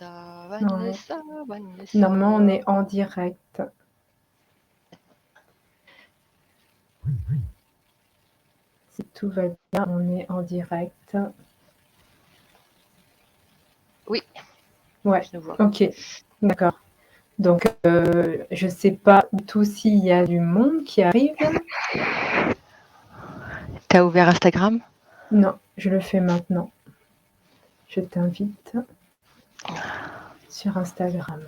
Ouais. Vanessa, Vanessa. Normalement, on est en direct. Si tout va bien, on est en direct. Oui. Ouais, Je le vois. ok, d'accord. Donc, je ne sais pas du tout s'il y a du monde qui arrive. T'as ouvert Instagram? Non, je le fais maintenant. Je t'invite sur Instagram.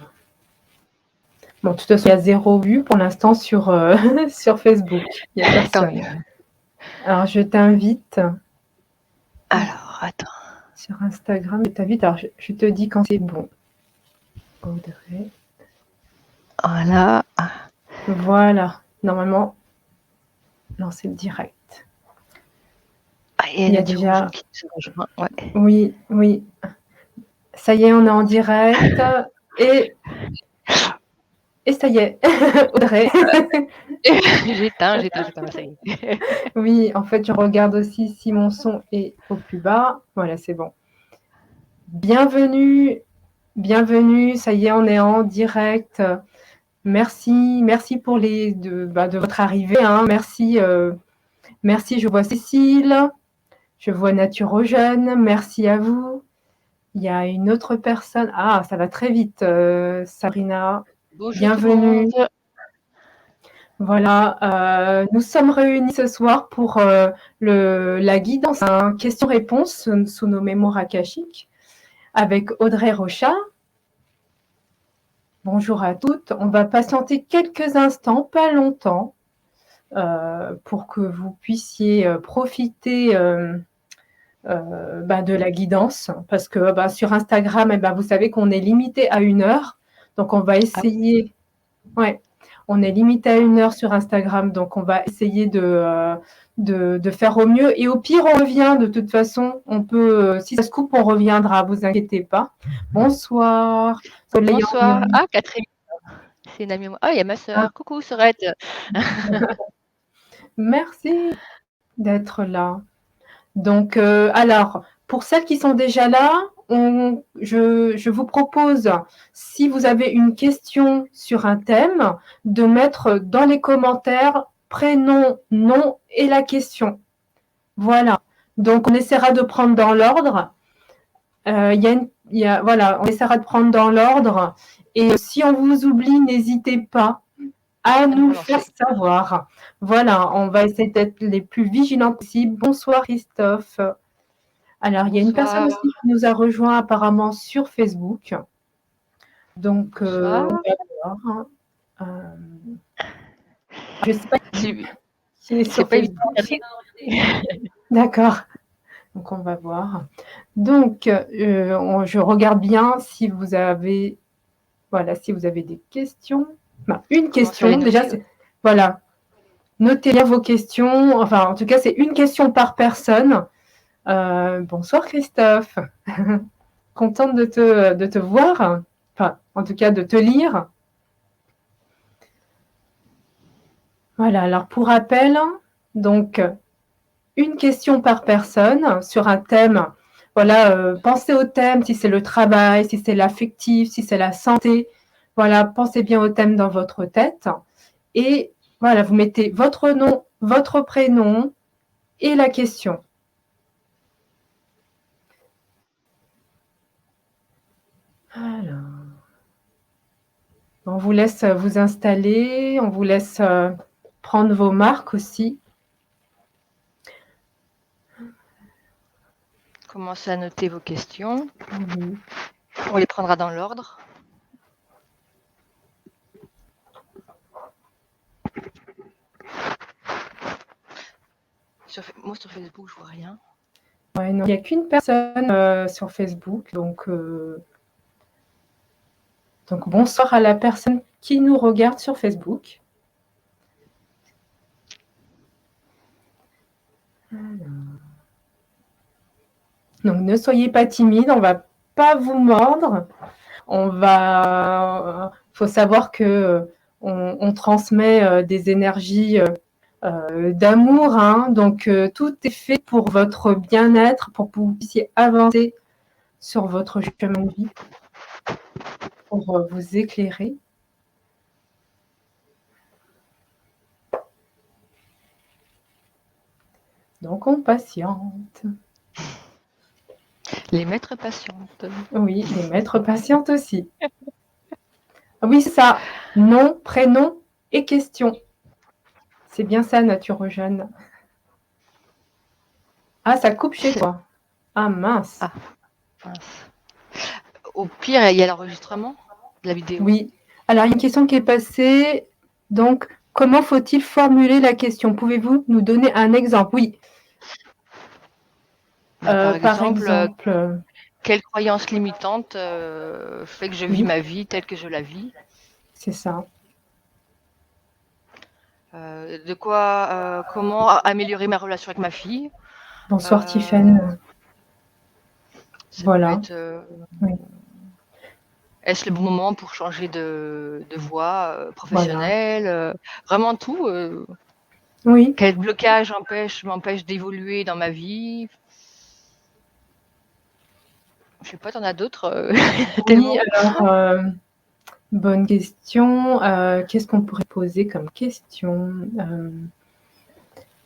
Bon, de toute façon, il y a 0 vue pour l'instant sur, sur Facebook. Il n'y a Tant personne. mieux. Alors, je t'invite Alors, attends. sur Instagram. Je t'invite. Alors, je te dis quand c'est bon. Audrey. Voilà. Voilà. Normalement, lancer le direct. Ah, il y a déjà... qui se rejoint. Ouais. Oui, oui. Ça y est, on est en direct. Et ça y est, Audrey. J'éteins, ça y est. Oui, en fait, je regarde aussi si mon son est au plus bas. Voilà, c'est bon. Bienvenue, bienvenue. Ça y est, on est en direct. Merci pour de votre arrivée. Hein. Merci, merci. Je vois Cécile, je vois Naturogène. Merci à vous. Il y a une autre personne. Ah, ça va très vite, Sabrina. Bonjour Bienvenue. tout le monde. Voilà, nous sommes réunis ce soir pour la guidance, question-réponse sous nos mémoires akashiques avec Audrey Rochat. Bonjour à toutes. On va patienter quelques instants, pas longtemps, pour que vous puissiez profiter de la guidance. Parce que sur Instagram, vous savez qu'on est limité à 1 heure. Donc, on va essayer... Ouais. On est limité à 1 heure sur Instagram, donc on va essayer de faire au mieux. Et au pire, on revient. De toute façon, on peut, si ça se coupe, on reviendra. Vous inquiétez pas. Bonsoir. Bonsoir. Ah, Catherine. C'est une amie. Ah, il y a ma sœur. Coucou, Sorette. Merci d'être là. Donc, alors, pour celles qui sont déjà là, je vous propose, si vous avez une question sur un thème, de mettre dans les commentaires prénom, nom et la question. Voilà. Donc, on essaiera de prendre dans l'ordre. Voilà, on essaiera de prendre dans l'ordre. Et si on vous oublie, n'hésitez pas à nous faire savoir. Voilà, on va essayer d'être les plus vigilants possible. Bonsoir Christophe. Alors, il y a une personne aussi qui nous a rejoint apparemment sur Facebook. Donc, on va voir. Je ne sais pas qui est sur Facebook. D'accord. Donc, on va voir. Donc, je regarde bien si vous avez, si vous avez des questions. Une question, déjà, voilà. Notez bien vos questions. Enfin, en tout cas, c'est une question par personne. Bonsoir Christophe. Contente de te voir. Enfin, en tout cas, de te lire. Voilà, alors pour rappel, donc, une question par personne sur un thème. Voilà, pensez au thème, si c'est le travail, si c'est l'affectif, si c'est la santé. Voilà, pensez bien au thème dans votre tête. Et voilà, vous mettez votre nom, votre prénom et la question. Alors, on vous laisse vous installer, on vous laisse prendre vos marques aussi. Commencez à noter vos questions. On les prendra dans l'ordre. Moi, sur Facebook, je vois rien. Ouais, non, il n'y a qu'une personne sur Facebook. Donc, bonsoir à la personne qui nous regarde sur Facebook. Donc, ne soyez pas timide, on ne va pas vous mordre. Faut savoir que on transmet des énergies d'amour, hein, donc tout est fait pour votre bien-être, pour que vous puissiez avancer sur votre chemin de vie. pour vous éclairer. Donc on patiente. Les maîtres patientes. Oui, les maîtres patientes aussi. Oui, c'est ça. Nom, prénom et question. C'est bien ça, Naturogène. Ah, ça coupe chez toi. Ah, mince. Ah, mince. Au pire, il y a l'enregistrement de la vidéo. Oui. Alors, il y a une question qui est passée. Donc, comment faut-il formuler la question? Pouvez-vous nous donner un exemple? Oui. Par Par exemple, exemple, quelle croyance limitante fait que je vis oui, ma vie telle que je la vis? c'est ça. Comment améliorer ma relation avec ma fille? Bonsoir, Tiffany. Ça peut Voilà. être, Oui. est-ce le bon moment pour changer de voie Voilà. professionnelle? Vraiment tout. Oui. Quel blocage m'empêche d'évoluer dans ma vie? Je sais pas, t'en as d'autres Oui, tellement. alors, bonne question. Qu'est-ce qu'on pourrait poser comme question?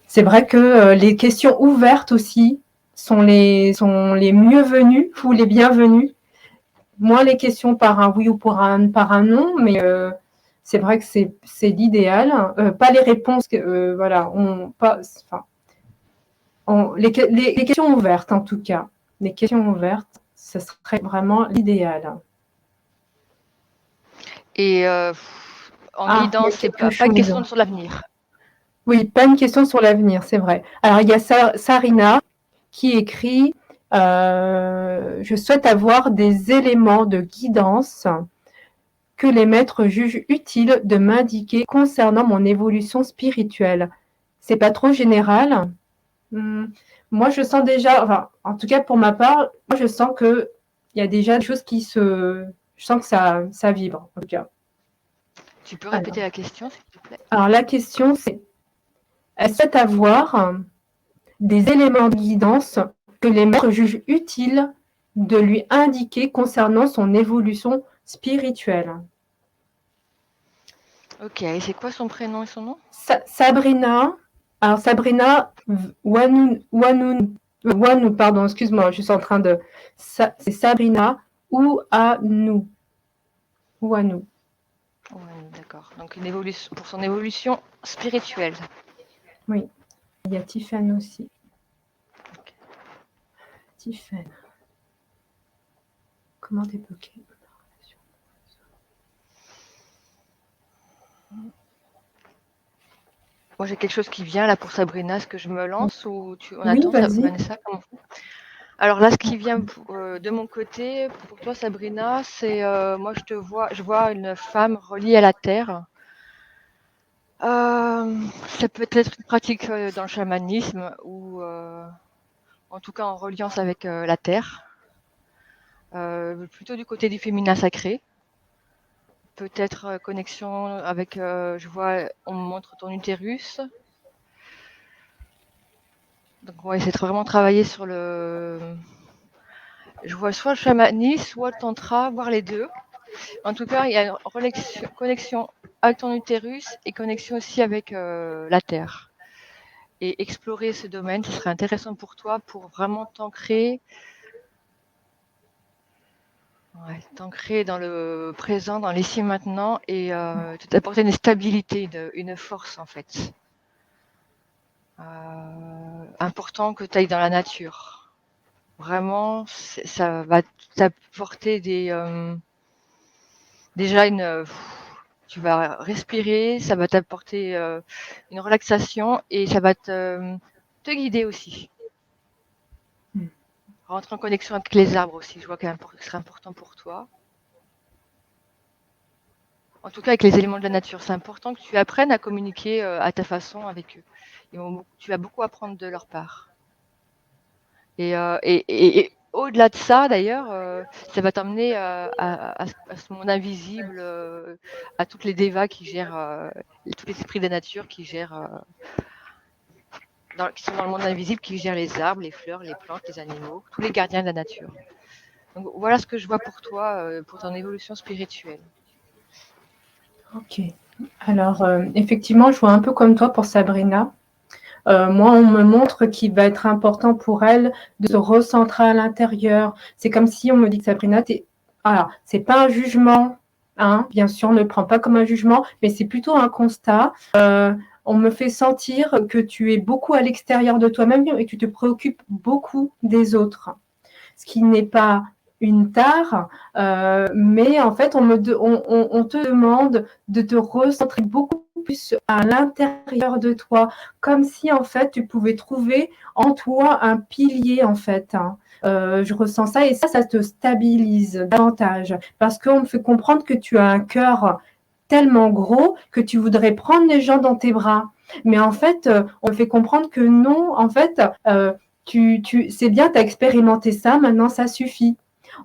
C'est vrai que les questions ouvertes aussi sont les mieux venues ou les bienvenues. Moins les questions par un oui ou par un non, mais c'est vrai que c'est l'idéal. Pas les réponses, voilà, les questions ouvertes en tout cas. Les questions ouvertes, ce serait vraiment l'idéal. Et en guidance, c'est pas une question sur l'avenir. Oui, pas une question sur l'avenir, c'est vrai. Alors, il y a Sarina qui écrit je souhaite avoir des éléments de guidance que les maîtres jugent utile de m'indiquer concernant mon évolution spirituelle. C'est pas trop général? Moi, je sens déjà, enfin, en tout cas pour ma part, moi, je sens qu'il y a déjà des choses je sens que ça vibre, en tout cas. Tu peux répéter la question, s'il te plaît? Alors, la question, c'est elle souhaite avoir des éléments de guidance que les maîtres jugent utiles de lui indiquer concernant son évolution spirituelle. Ok, c'est quoi son prénom et son nom? Sabrina. Alors Sabrina Wanou, pardon, excuse-moi, je suis en train de. C'est Sabrina Ouanou. Ouanou. Ouais, d'accord. Donc pour son évolution spirituelle. Oui. Il y a Tiffany aussi. Okay. Tiffany. Comment débloquer? Moi, j'ai quelque chose qui vient là pour Sabrina. Est-ce que je me lance ou on Oui, attend, vas-y. Vanessa? Comment on fait? Alors là, ce qui vient de mon côté, pour toi, Sabrina, c'est moi, je vois une femme reliée à la terre. Ça peut être une pratique dans le chamanisme ou en tout cas en reliance avec la terre. Plutôt du côté du féminin sacré. Peut-être connexion avec, je vois, on me montre ton utérus. Donc on va essayer de vraiment travailler sur je vois soit le chamanisme, soit le tantra, voire les deux. En tout cas, il y a une connexion avec ton utérus et connexion aussi avec la terre. Et explorer ce domaine, ce serait intéressant pour toi pour vraiment t'ancrer dans le présent, dans l'ici et maintenant et t'apporter une stabilité, une force en fait. Important que tu ailles dans la nature. Vraiment, ça va t'apporter déjà tu vas respirer, ça va t'apporter une relaxation et ça va te guider aussi. Rentrer en connexion avec les arbres aussi, je vois que ce serait important pour toi. En tout cas, avec les éléments de la nature, c'est important que tu apprennes à communiquer à ta façon avec eux. Tu vas beaucoup apprendre de leur part. Et au-delà de ça, d'ailleurs, ça va t'emmener à ce monde invisible, à toutes les dévas qui gèrent, tous les esprits de la nature qui gèrent, qui sont dans le monde invisible, qui gèrent les arbres, les fleurs, les plantes, les animaux, tous les gardiens de la nature. Donc voilà ce que je vois pour toi, pour ton évolution spirituelle. Ok. Alors, effectivement, je vois un peu comme toi pour Sabrina. Moi, on me montre qu'il va être important pour elle de se recentrer à l'intérieur. C'est comme si on me dit que Sabrina, alors, c'est pas un jugement, hein, bien sûr, on ne le prend pas comme un jugement, mais c'est plutôt un constat. On me fait sentir que tu es beaucoup à l'extérieur de toi-même et que tu te préoccupes beaucoup des autres. Ce qui n'est pas une tare, mais en fait, on te demande de te recentrer beaucoup plus à l'intérieur de toi, comme si en fait tu pouvais trouver en toi un pilier en fait. Hein. Je ressens ça et ça te stabilise davantage parce qu'on me fait comprendre que tu as un cœur tellement gros que tu voudrais prendre les gens dans tes bras. Mais en fait, on me fait comprendre que non, en fait, c'est bien, tu as expérimenté ça, maintenant ça suffit.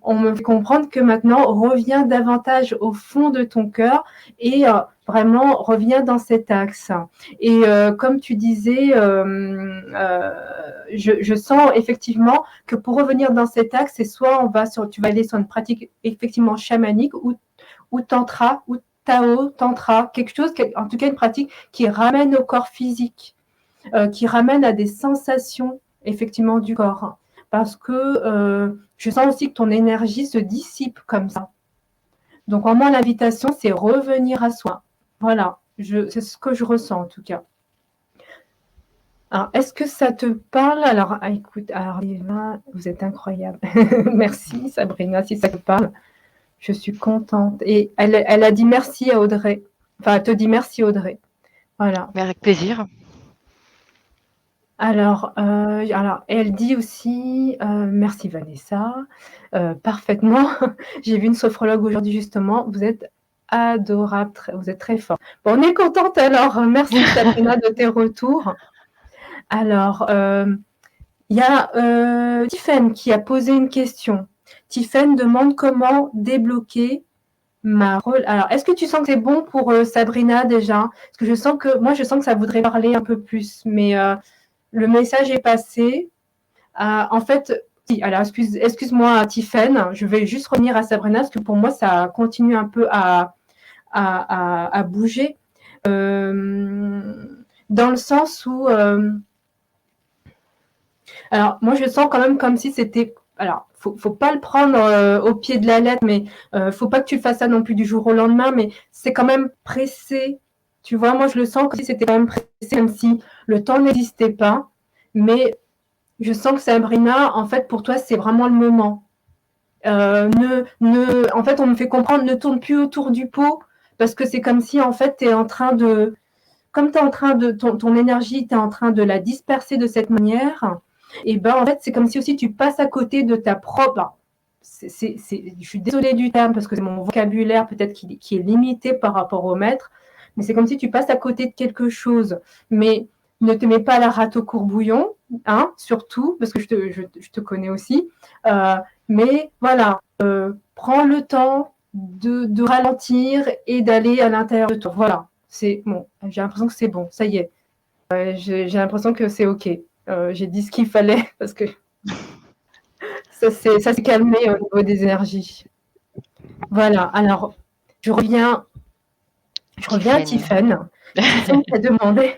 On me fait comprendre que maintenant, reviens davantage au fond de ton cœur et vraiment reviens dans cet axe. Et comme tu disais, je sens effectivement que pour revenir dans cet axe, c'est soit tu vas aller sur une pratique effectivement chamanique ou tantra, ou Tao, tantra, quelque chose, en tout cas une pratique qui ramène au corps physique, qui ramène à des sensations effectivement du corps. Parce que je sens aussi que ton énergie se dissipe comme ça. Donc en moi, l'invitation, c'est revenir à soi. Voilà, c'est ce que je ressens en tout cas. Alors, est-ce que ça te parle? Alors, écoute, alors Lila, vous êtes incroyable. Merci Sabrina, si ça te parle. Je suis contente. Et elle a dit merci à Audrey. Enfin, elle te dit merci Audrey. Voilà. Mais avec plaisir. Alors, elle dit aussi merci Vanessa, parfaitement. J'ai vu une sophrologue aujourd'hui justement. Vous êtes adorable, vous êtes très fort. Bon, on est contente alors. Merci Sabrina de tes retours. Alors, il y a Tiffaine qui a posé une question. Tiffaine demande comment débloquer alors, est-ce que tu sens que c'est bon pour Sabrina déjà? Parce que je sens que ça voudrait parler un peu plus, mais le message est passé. En fait, alors excuse-moi Tiffaine, je vais juste revenir à Sabrina parce que pour moi ça continue un peu à bouger. Dans le sens où alors moi je sens quand même comme si c'était alors faut pas le prendre au pied de la lettre, mais faut pas que tu fasses ça non plus du jour au lendemain, mais c'est quand même pressé. Tu vois, moi je le sens comme si c'était quand même pressé, même si le temps n'existait pas, mais je sens que Sabrina, en fait, pour toi, c'est vraiment le moment. En fait, on me fait comprendre, ne tourne plus autour du pot, parce que c'est comme si, en fait, tu es en train de, comme tu es en train de, ton énergie, tu es en train de la disperser de cette manière, et ben, en fait, c'est comme si aussi tu passes à côté de ta propre, je suis désolée du terme, parce que c'est mon vocabulaire peut-être qui est limité par rapport au maître, mais c'est comme si tu passes à côté de quelque chose. Mais ne te mets pas la rate au courbouillon, hein, surtout, parce que je te connais aussi. Mais voilà, prends le temps de ralentir et d'aller à l'intérieur de toi. Voilà, c'est bon. J'ai l'impression que c'est bon, ça y est. J'ai l'impression que c'est OK. J'ai dit ce qu'il fallait parce que ça s'est calmé au niveau des énergies. Voilà, alors je reviens à Tiffaine. Tiffaine t'a demandé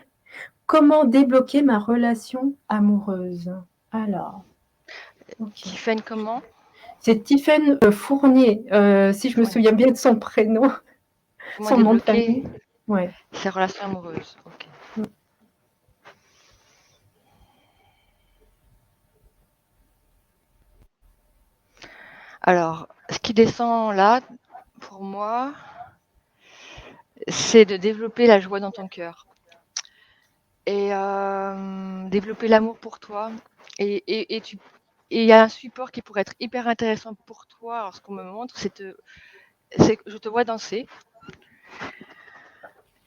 comment débloquer ma relation amoureuse. Alors, okay. Tiffaine comment? C'est Tiffaine Fournier, si je me souviens bien de son prénom. Comment son nom de débloquer famille. Ouais. Sa relation amoureuse. Ok. Alors, ce qui descend là, pour moi, c'est de développer la joie dans ton cœur. Et développer l'amour pour toi. Et il y a un support qui pourrait être hyper intéressant pour toi. Alors, ce qu'on me montre, c'est que je te vois danser.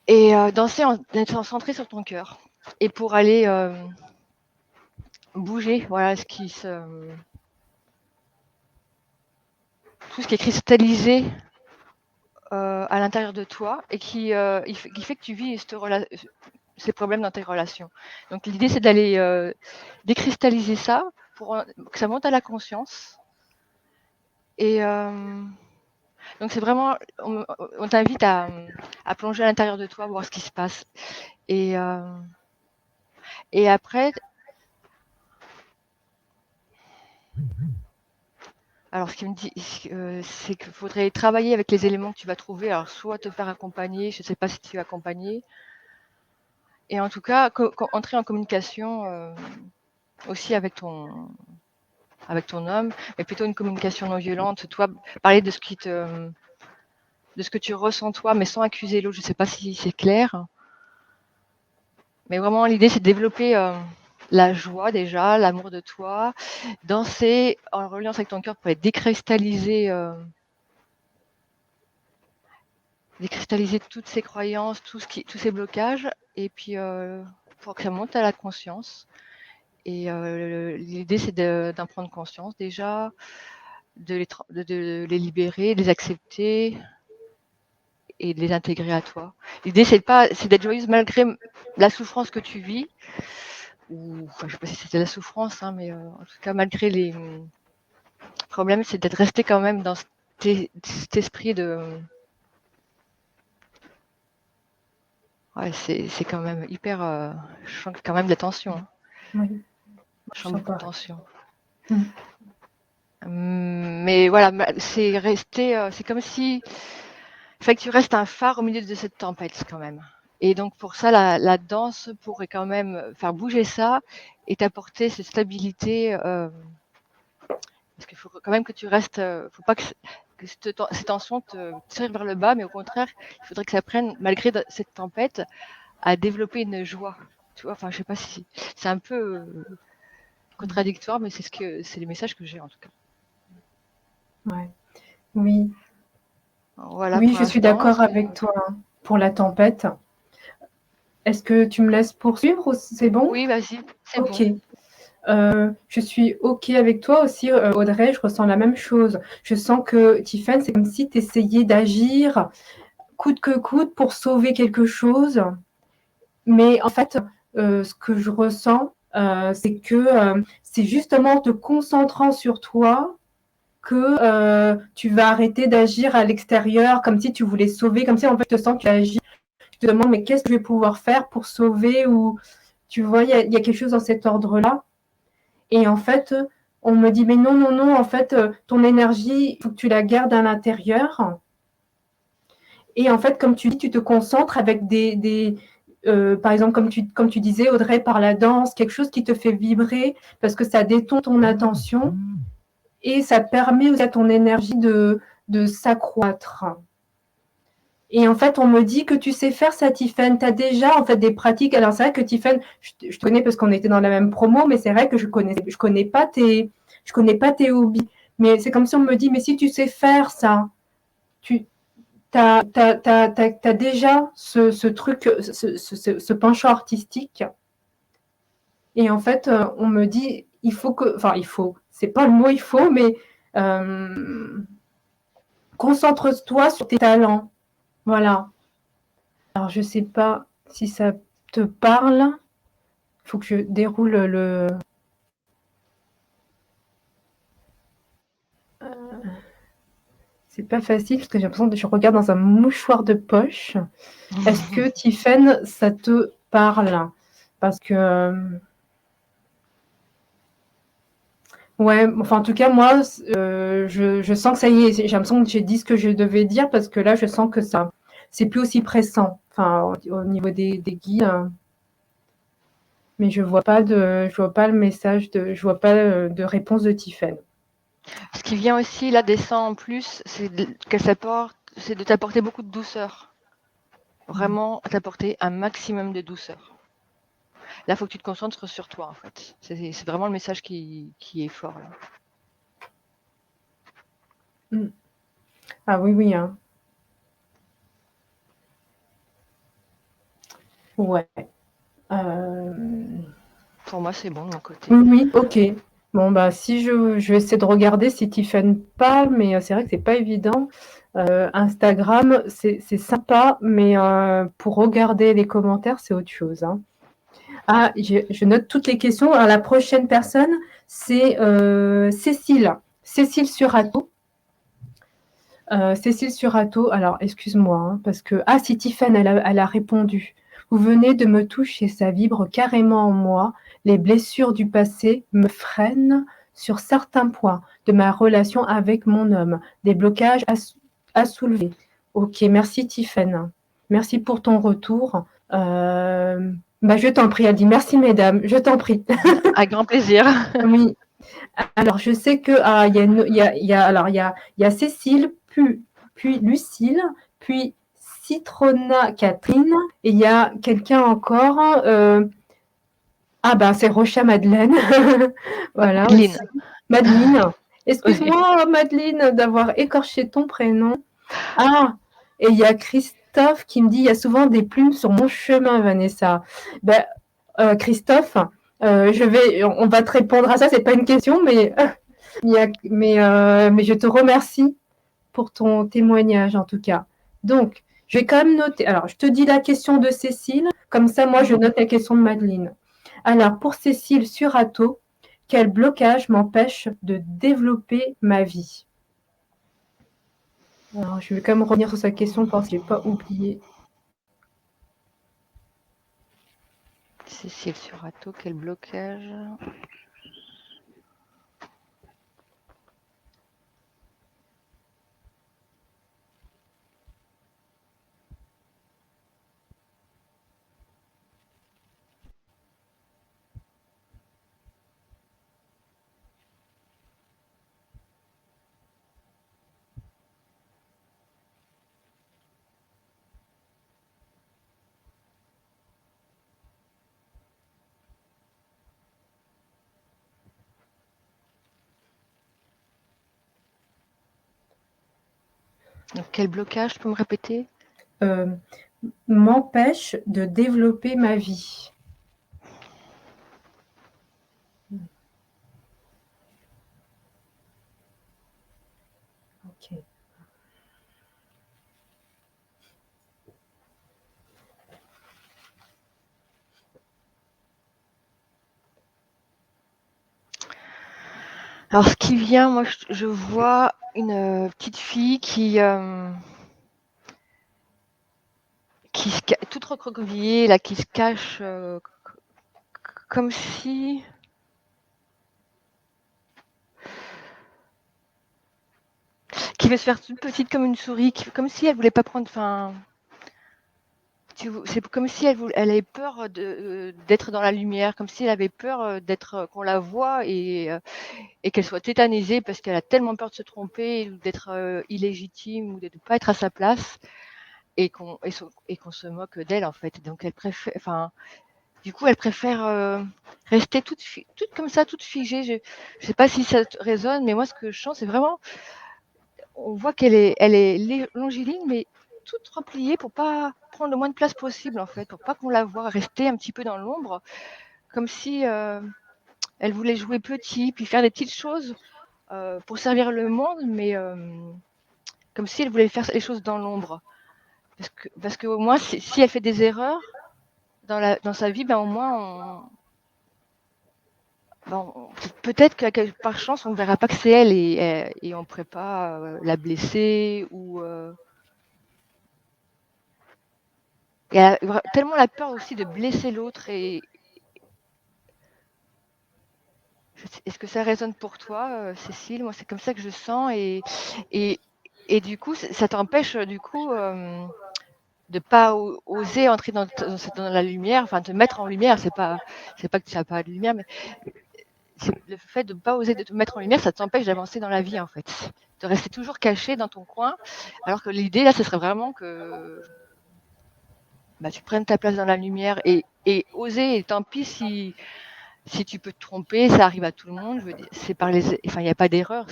Et danser en étant centré sur ton cœur. Et pour aller bouger, voilà, tout ce qui est cristallisé à l'intérieur de toi et qui fait que tu vis ces problèmes dans tes relations. Donc l'idée, c'est d'aller décristalliser ça pour que ça monte à la conscience Et donc c'est vraiment, on t'invite à plonger à l'intérieur de toi, voir ce qui se passe. Et après, alors ce qu'il me dit, c'est qu'il faudrait travailler avec les éléments que tu vas trouver. Alors soit te faire accompagner, je ne sais pas si tu es accompagné, et en tout cas entrer en communication aussi avec ton homme, mais plutôt une communication non violente. Toi, parler de ce que tu ressens toi, mais sans accuser l'autre. Je ne sais pas si c'est clair. Mais vraiment, l'idée, c'est de développer la joie déjà, l'amour de toi, danser en reliance avec ton cœur pour décristalliser toutes ces croyances, tous ces blocages, et puis pour que ça monte à la conscience. Et l'idée, c'est d'en prendre conscience déjà, de les libérer, de les accepter et de les intégrer à toi. L'idée, c'est d'être joyeuse malgré la souffrance que tu vis, ou enfin, je ne sais pas si c'était la souffrance, hein, mais en tout cas, malgré les problèmes, c'est d'être resté quand même dans cet esprit de... Ouais, c'est quand même hyper... je sens quand même de la tension. Hein. Oui. Je sens beaucoup de tension. Mm. Mais voilà, c'est resté... c'est comme si... Il fait que tu restes un phare au milieu de cette tempête quand même. Et donc pour ça, la danse pourrait quand même faire bouger ça et t'apporter cette stabilité. Parce qu'il faut quand même que tu restes... faut pas que ces tensions te tirent vers le bas, mais au contraire, il faudrait que ça prenne, malgré cette tempête, à développer une joie. Tu vois, enfin, je sais pas si c'est un peu contradictoire, mais c'est les messages que j'ai en tout cas. Ouais. Oui. Voilà, Oui, je suis d'accord avec toi pour la tempête. Est-ce que tu me laisses poursuivre ou c'est bon? Oui, vas-y, c'est bon. Ok. Je suis OK avec toi aussi, Audrey, je ressens la même chose. Je sens que Tiffen, c'est comme si tu essayais d'agir coûte que coûte pour sauver quelque chose. Mais en fait, ce que je ressens, c'est que c'est justement en te concentrant sur toi que tu vas arrêter d'agir à l'extérieur comme si tu voulais sauver, comme si en fait tu te sens que tu agis. Tu te demandes mais qu'est-ce que je vais pouvoir faire pour sauver ou tu vois, il y a quelque chose dans cet ordre-là. Et en fait, on me dit mais non, non, non, en fait, ton énergie, il faut que tu la gardes à l'intérieur. Et en fait, comme tu dis, tu te concentres avec par exemple, comme tu disais, Audrey, par la danse, quelque chose qui te fait vibrer parce que ça détend ton attention et ça permet aussi à ton énergie de s'accroître. Et en fait, on me dit que tu sais faire ça, Tiffen. Tu as déjà en fait des pratiques. Alors, c'est vrai que Tiffen, je te connais parce qu'on était dans la même promo, mais c'est vrai que je connais pas tes hobbies. Mais c'est comme si on me dit, mais si tu sais faire ça, tu as déjà ce truc, ce penchant artistique. Et en fait, on me dit, c'est pas le mot il faut, mais concentre-toi sur tes talents. Voilà. Alors, je sais pas si ça te parle. Il faut que je déroule le... C'est pas facile parce que j'ai l'impression que je regarde dans un mouchoir de poche. Est-ce que, Tiffen, ça te parle? Parce que... Ouais, enfin, en tout cas, moi, je sens que ça y est. J'ai l'impression que j'ai dit ce que je devais dire parce que là, je sens que ça... C'est plus aussi pressant. Enfin, au niveau des guides... mais je vois pas le message, je vois pas de réponse de Tiffen. Ce qui vient aussi là descend en plus, c'est de t'apporter beaucoup de douceur. Vraiment t'apporter un maximum de douceur. Là, il faut que tu te concentres sur toi en fait. C'est vraiment le message qui est fort là. Ah oui, oui. Hein. Ouais. Pour moi, c'est bon de mon côté. Oui, ok. Bon, bah, si je vais essayer de regarder si Tiffen parle, mais c'est vrai que c'est pas évident. Instagram, c'est sympa, mais pour regarder les commentaires, c'est autre chose. Hein. Ah, je note toutes les questions. Alors, la prochaine personne, c'est Cécile. Cécile Surato. Cécile Surato, alors excuse-moi, hein, parce que... Ah, si Tiffen, elle a répondu. Vous venez de me toucher, ça vibre carrément en moi. Les blessures du passé me freinent sur certains points de ma relation avec mon homme. Des blocages à soulever. Ok, merci Tiffen. Merci pour ton retour. Je t'en prie, elle dit merci mesdames, je t'en prie. Avec grand plaisir. Oui. Alors, je sais que il y a Cécile, puis Lucille, puis Citrona Catherine, et il y a quelqu'un encore. C'est Rocha Madeleine. Voilà. Madeleine. Madeleine. Excuse-moi, Madeleine, d'avoir écorché ton prénom. Ah, et il y a Christophe qui me dit il y a souvent des plumes sur mon chemin, Vanessa. Christophe, on va te répondre à ça. C'est pas une question, mais je te remercie pour ton témoignage en tout cas. Donc, je vais quand même noter. Alors, je te dis la question de Cécile, comme ça, moi, je note la question de Madeleine. Alors, pour Cécile Surato, quel blocage m'empêche de développer ma vie? Alors, je vais quand même revenir sur sa question pour si je n'ai pas oublié. Cécile Surato, quel blocage? Donc, quel blocage, tu peux me répéter? M'empêche de développer ma vie. Ok. Alors, ce qui vient, moi, je vois une petite fille qui toute recroquevillée, là, qui se cache comme si... Qui veut se faire toute petite comme une souris, comme si elle voulait pas prendre... C'est comme si elle avait peur d'être dans la lumière, comme si elle avait peur qu'on la voie et qu'elle soit tétanisée parce qu'elle a tellement peur de se tromper, ou d'être illégitime, ou de ne pas être à sa place, et qu'on se moque d'elle en fait. Donc elle préfère, du coup, elle préfère rester toute comme ça, toute figée. Je ne sais pas si ça te résonne, mais moi, ce que je sens, c'est vraiment, on voit qu'elle est longiligne, mais toute repliée pour pas prendre le moins de place possible, en fait, pour pas qu'on la voie, rester un petit peu dans l'ombre, comme si elle voulait jouer petit, puis faire des petites choses pour servir le monde, mais comme si elle voulait faire les choses dans l'ombre. Parce que au moins, si elle fait des erreurs dans sa vie, au moins, peut-être que par chance, on ne verra pas que c'est elle et on ne pourrait pas la blesser ou... Et elle a tellement la peur aussi de blesser l'autre. Est-ce que ça résonne pour toi, Cécile? Moi, c'est comme ça que je sens. Et du coup, ça t'empêche du coup de pas oser entrer dans la lumière, enfin te mettre en lumière. C'est pas que tu n'as pas de lumière, mais le fait de ne pas oser de te mettre en lumière, ça t'empêche d'avancer dans la vie, en fait. De rester toujours caché dans ton coin. Alors que l'idée, là, ce serait vraiment que tu prennes ta place dans la lumière et oser. Et tant pis si tu peux te tromper, ça arrive à tout le monde. Je veux dire, il n'y a pas d'erreur.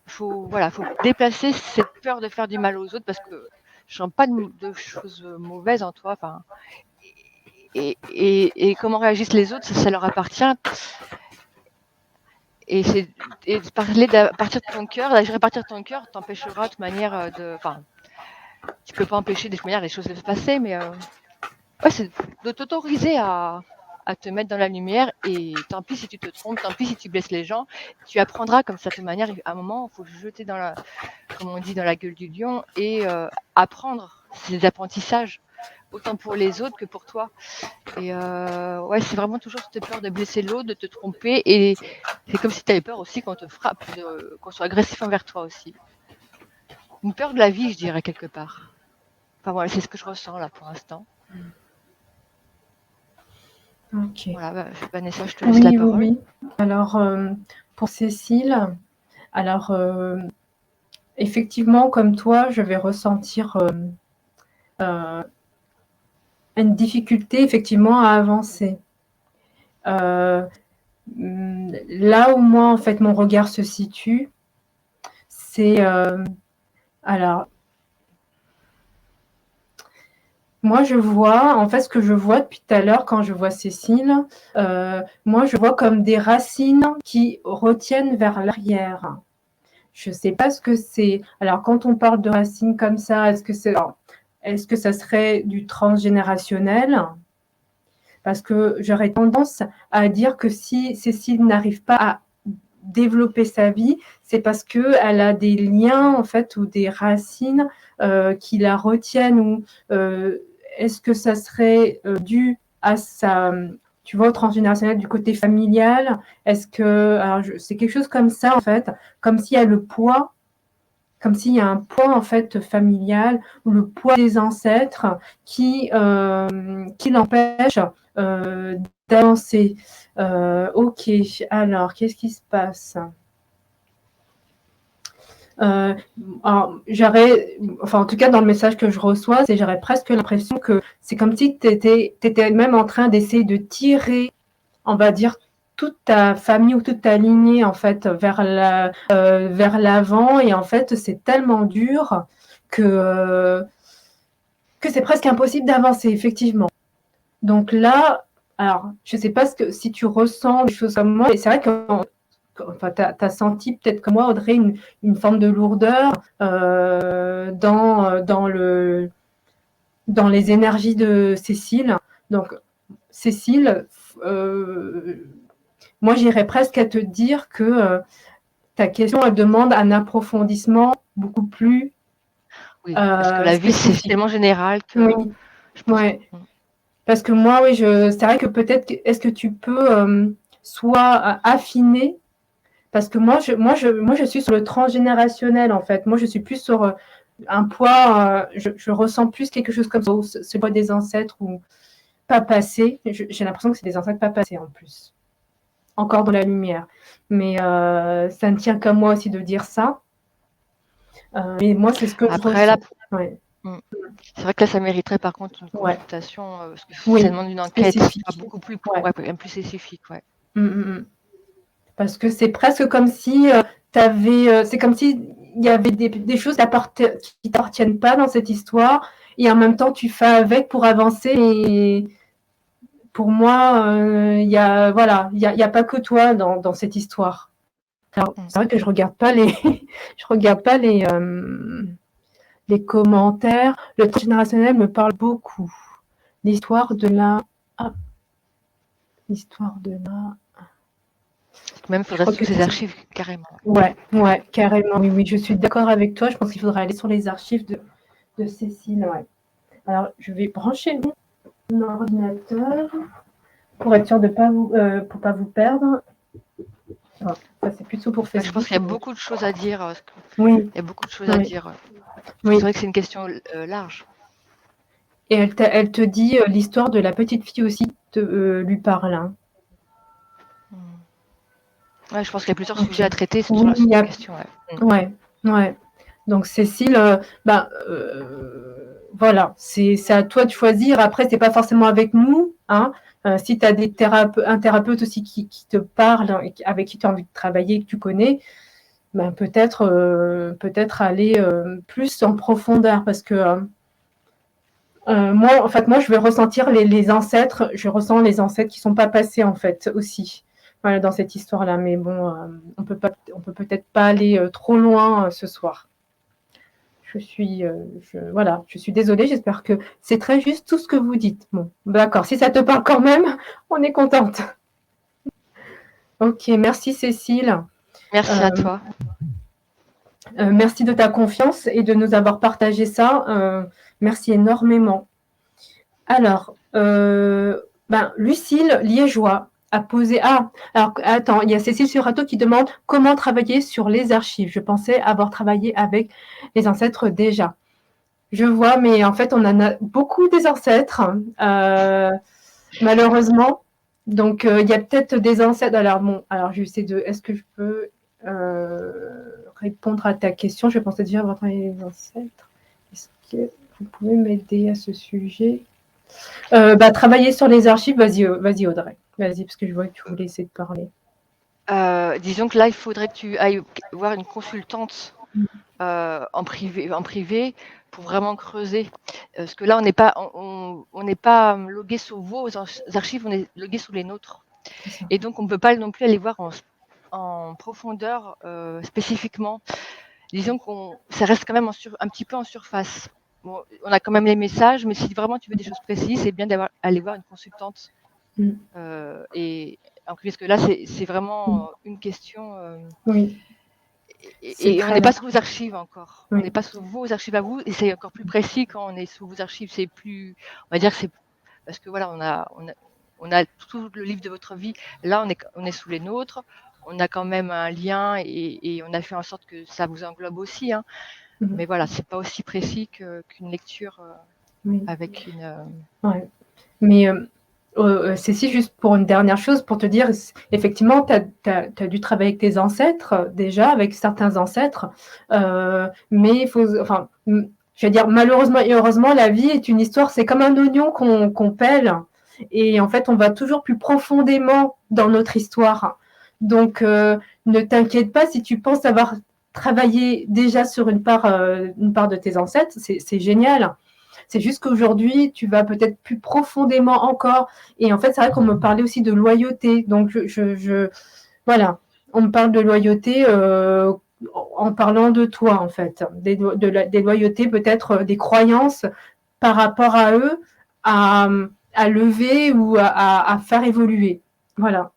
Faut déplacer cette peur de faire du mal aux autres parce que je sens pas de choses mauvaises en toi. Et comment réagissent les autres, ça leur appartient. Et de parler à partir de ton cœur, d'agir à partir de ton cœur t'empêchera de toute manière tu peux pas empêcher de toute manière les choses de se passer, mais c'est de t'autoriser à à te mettre dans la lumière, et tant pis si tu te trompes, tant pis si tu blesses les gens, tu apprendras comme ça de toute manière. À un moment, il faut se jeter dans la, comme on dit, dans la gueule du lion, et apprendre. C'est des apprentissages, autant pour les autres que pour toi. Et ouais, c'est vraiment toujours cette peur de blesser l'autre, de te tromper, et c'est comme si tu avais peur aussi qu'on te frappe, qu'on soit agressif envers toi aussi. Une peur de la vie, je dirais, quelque part. Enfin voilà, c'est ce que je ressens là pour l'instant. Ok. Voilà, Vanessa, je te laisse la parole. Oui. Alors, pour Cécile, alors, effectivement, comme toi, je vais ressentir une difficulté, effectivement, à avancer. Là où moi, en fait, mon regard se situe, c'est... alors, moi, je vois, en fait, ce que je vois depuis tout à l'heure quand je vois Cécile, moi, je vois comme des racines qui retiennent vers l'arrière. Je ne sais pas ce que c'est. Alors, quand on parle de racines comme ça, est-ce que ça serait du transgénérationnel? Parce que j'aurais tendance à dire que si Cécile n'arrive pas à développer sa vie, c'est parce qu'elle a des liens, en fait, ou des racines qui la retiennent, ou est-ce que ça serait dû à sa, tu vois, au transgénérationnel, du côté familial? Est-ce que, alors c'est quelque chose comme ça, en fait, comme s'il y a le poids, comme s'il y a un poids, en fait, familial, ou le poids des ancêtres qui l'empêche d'avancer. Ok, alors, qu'est-ce qui se passe? Alors, enfin, en tout cas, dans le message que je reçois, j'aurais presque l'impression que c'est comme si tu étais même en train d'essayer de tirer, on va dire, toute ta famille ou toute ta lignée, en fait, vers l'avant. Et en fait, c'est tellement dur que c'est presque impossible d'avancer, effectivement. Donc là, alors, je ne sais pas si tu ressens des choses comme moi, et c'est vrai que enfin, tu as senti peut-être comme moi, Audrey, une forme de lourdeur dans les énergies de Cécile. Donc, Cécile, moi, j'irais presque à te dire que ta question, elle demande un approfondissement beaucoup plus oui, parce que la vie, c'est tellement général que... Oui, ouais. Parce que moi, oui, c'est vrai que peut-être, est-ce que tu peux soit affiner, parce que moi, je suis sur le transgénérationnel, en fait. Moi, je suis plus sur un poids, je ressens plus quelque chose comme ça, ce poids des ancêtres ou pas passé. J'ai l'impression que c'est des ancêtres pas passés en plus. Encore dans la lumière. Mais ça ne tient qu'à moi aussi de dire ça. Mais moi, c'est ce que je ressens. Là, ouais. C'est vrai que là, ça mériterait par contre une consultation, parce que ça demande une enquête beaucoup plus, plus spécifique. Ouais. Parce que c'est presque comme si c'est comme s'il y avait des choses qui t'appartiennent pas dans cette histoire, et en même temps tu fais avec pour avancer. Et pour moi, il y a pas que toi dans cette histoire. Alors, c'est vrai que je regarde pas les commentaires. Le transgénérationnel me parle beaucoup. L'histoire de la Même il faudrait sur ces archives, carrément. Ouais, carrément. Oui, je suis d'accord avec toi. Je pense qu'il faudrait aller sur les archives de Cécile. Ouais. Alors, je vais brancher mon ordinateur pour être sûr de pas vous perdre. Alors, ça, c'est plutôt pour Facebook. Je pense qu'il y a beaucoup de choses à dire. Oui. Il y a beaucoup de choses à dire. Oui. C'est vrai que c'est une question large. Et elle te dit l'histoire de la petite fille aussi lui parle. Hein. Ouais, je pense qu'il y a plusieurs sujets à traiter sur la question. Ouais. Donc Cécile, voilà, c'est à toi de choisir. Après, c'est pas forcément avec nous. Hein. Si tu as un thérapeute aussi qui te parle, avec qui tu as envie de travailler, que tu connais, ben peut-être aller plus en profondeur, parce que moi, je vais ressentir les ancêtres. Je ressens les ancêtres qui sont pas passés, en fait, aussi. Voilà, dans cette histoire-là. Mais bon, on peut peut-être pas aller trop loin ce soir. voilà, je suis désolée, j'espère que c'est très juste tout ce que vous dites. Bon, d'accord, si ça te parle quand même, on est contente. Ok, merci Cécile. Merci à toi. Merci de ta confiance et de nous avoir partagé ça. Merci énormément. Alors, Lucille Liégeois a posé... Ah, alors attends, il y a Cécile Surato qui demande comment travailler sur les archives. Je pensais avoir travaillé avec les ancêtres déjà. Je vois, mais en fait, on en a beaucoup des ancêtres, malheureusement. Donc, il y a peut-être des ancêtres. Alors je sais est-ce que je peux répondre à ta question? Je pensais déjà avoir travaillé les ancêtres. Est-ce que vous pouvez m'aider à ce sujet? Travailler sur les archives, vas-y Audrey. Vas-y, parce que je vois que tu voulais essayer de parler. Disons que là, il faudrait que tu ailles voir une consultante en privé pour vraiment creuser. Parce que là, on n'est pas logué sur vos archives, on est logué sur les nôtres. Et donc, on ne peut pas non plus aller voir en profondeur spécifiquement. Disons ça reste quand même un petit peu en surface. Bon, on a quand même les messages, mais si vraiment tu veux des choses précises, c'est bien d'aller voir une consultante. Et parce que là, c'est vraiment une question. Oui. Et on n'est pas sur vos archives encore. Oui. On n'est pas sur vos archives à vous, et c'est encore plus précis quand on est sur vos archives. C'est plus, on va dire que c'est parce que voilà, on a tout le livre de votre vie. Là, on est sous les nôtres. On a quand même un lien et on a fait en sorte que ça vous englobe aussi. Hein. Mais voilà, c'est pas aussi précis qu'une lecture avec une. Ouais. Mais Cécile, juste pour une dernière chose, pour te dire, effectivement, tu as dû travailler avec tes ancêtres, déjà, avec certains ancêtres, mais il faut, enfin, je veux dire, malheureusement et heureusement, la vie est une histoire, c'est comme un oignon qu'on pèle, et en fait, on va toujours plus profondément dans notre histoire. Donc, ne t'inquiète pas si tu penses avoir travaillé déjà sur une part de tes ancêtres, c'est génial. C'est juste qu'aujourd'hui, tu vas peut-être plus profondément encore. Et en fait, c'est vrai qu'on me parlait aussi de loyauté. Donc, voilà, on me parle de loyauté en parlant de toi, en fait. Des loyautés, peut-être des croyances par rapport à eux à lever ou à faire évoluer. Voilà.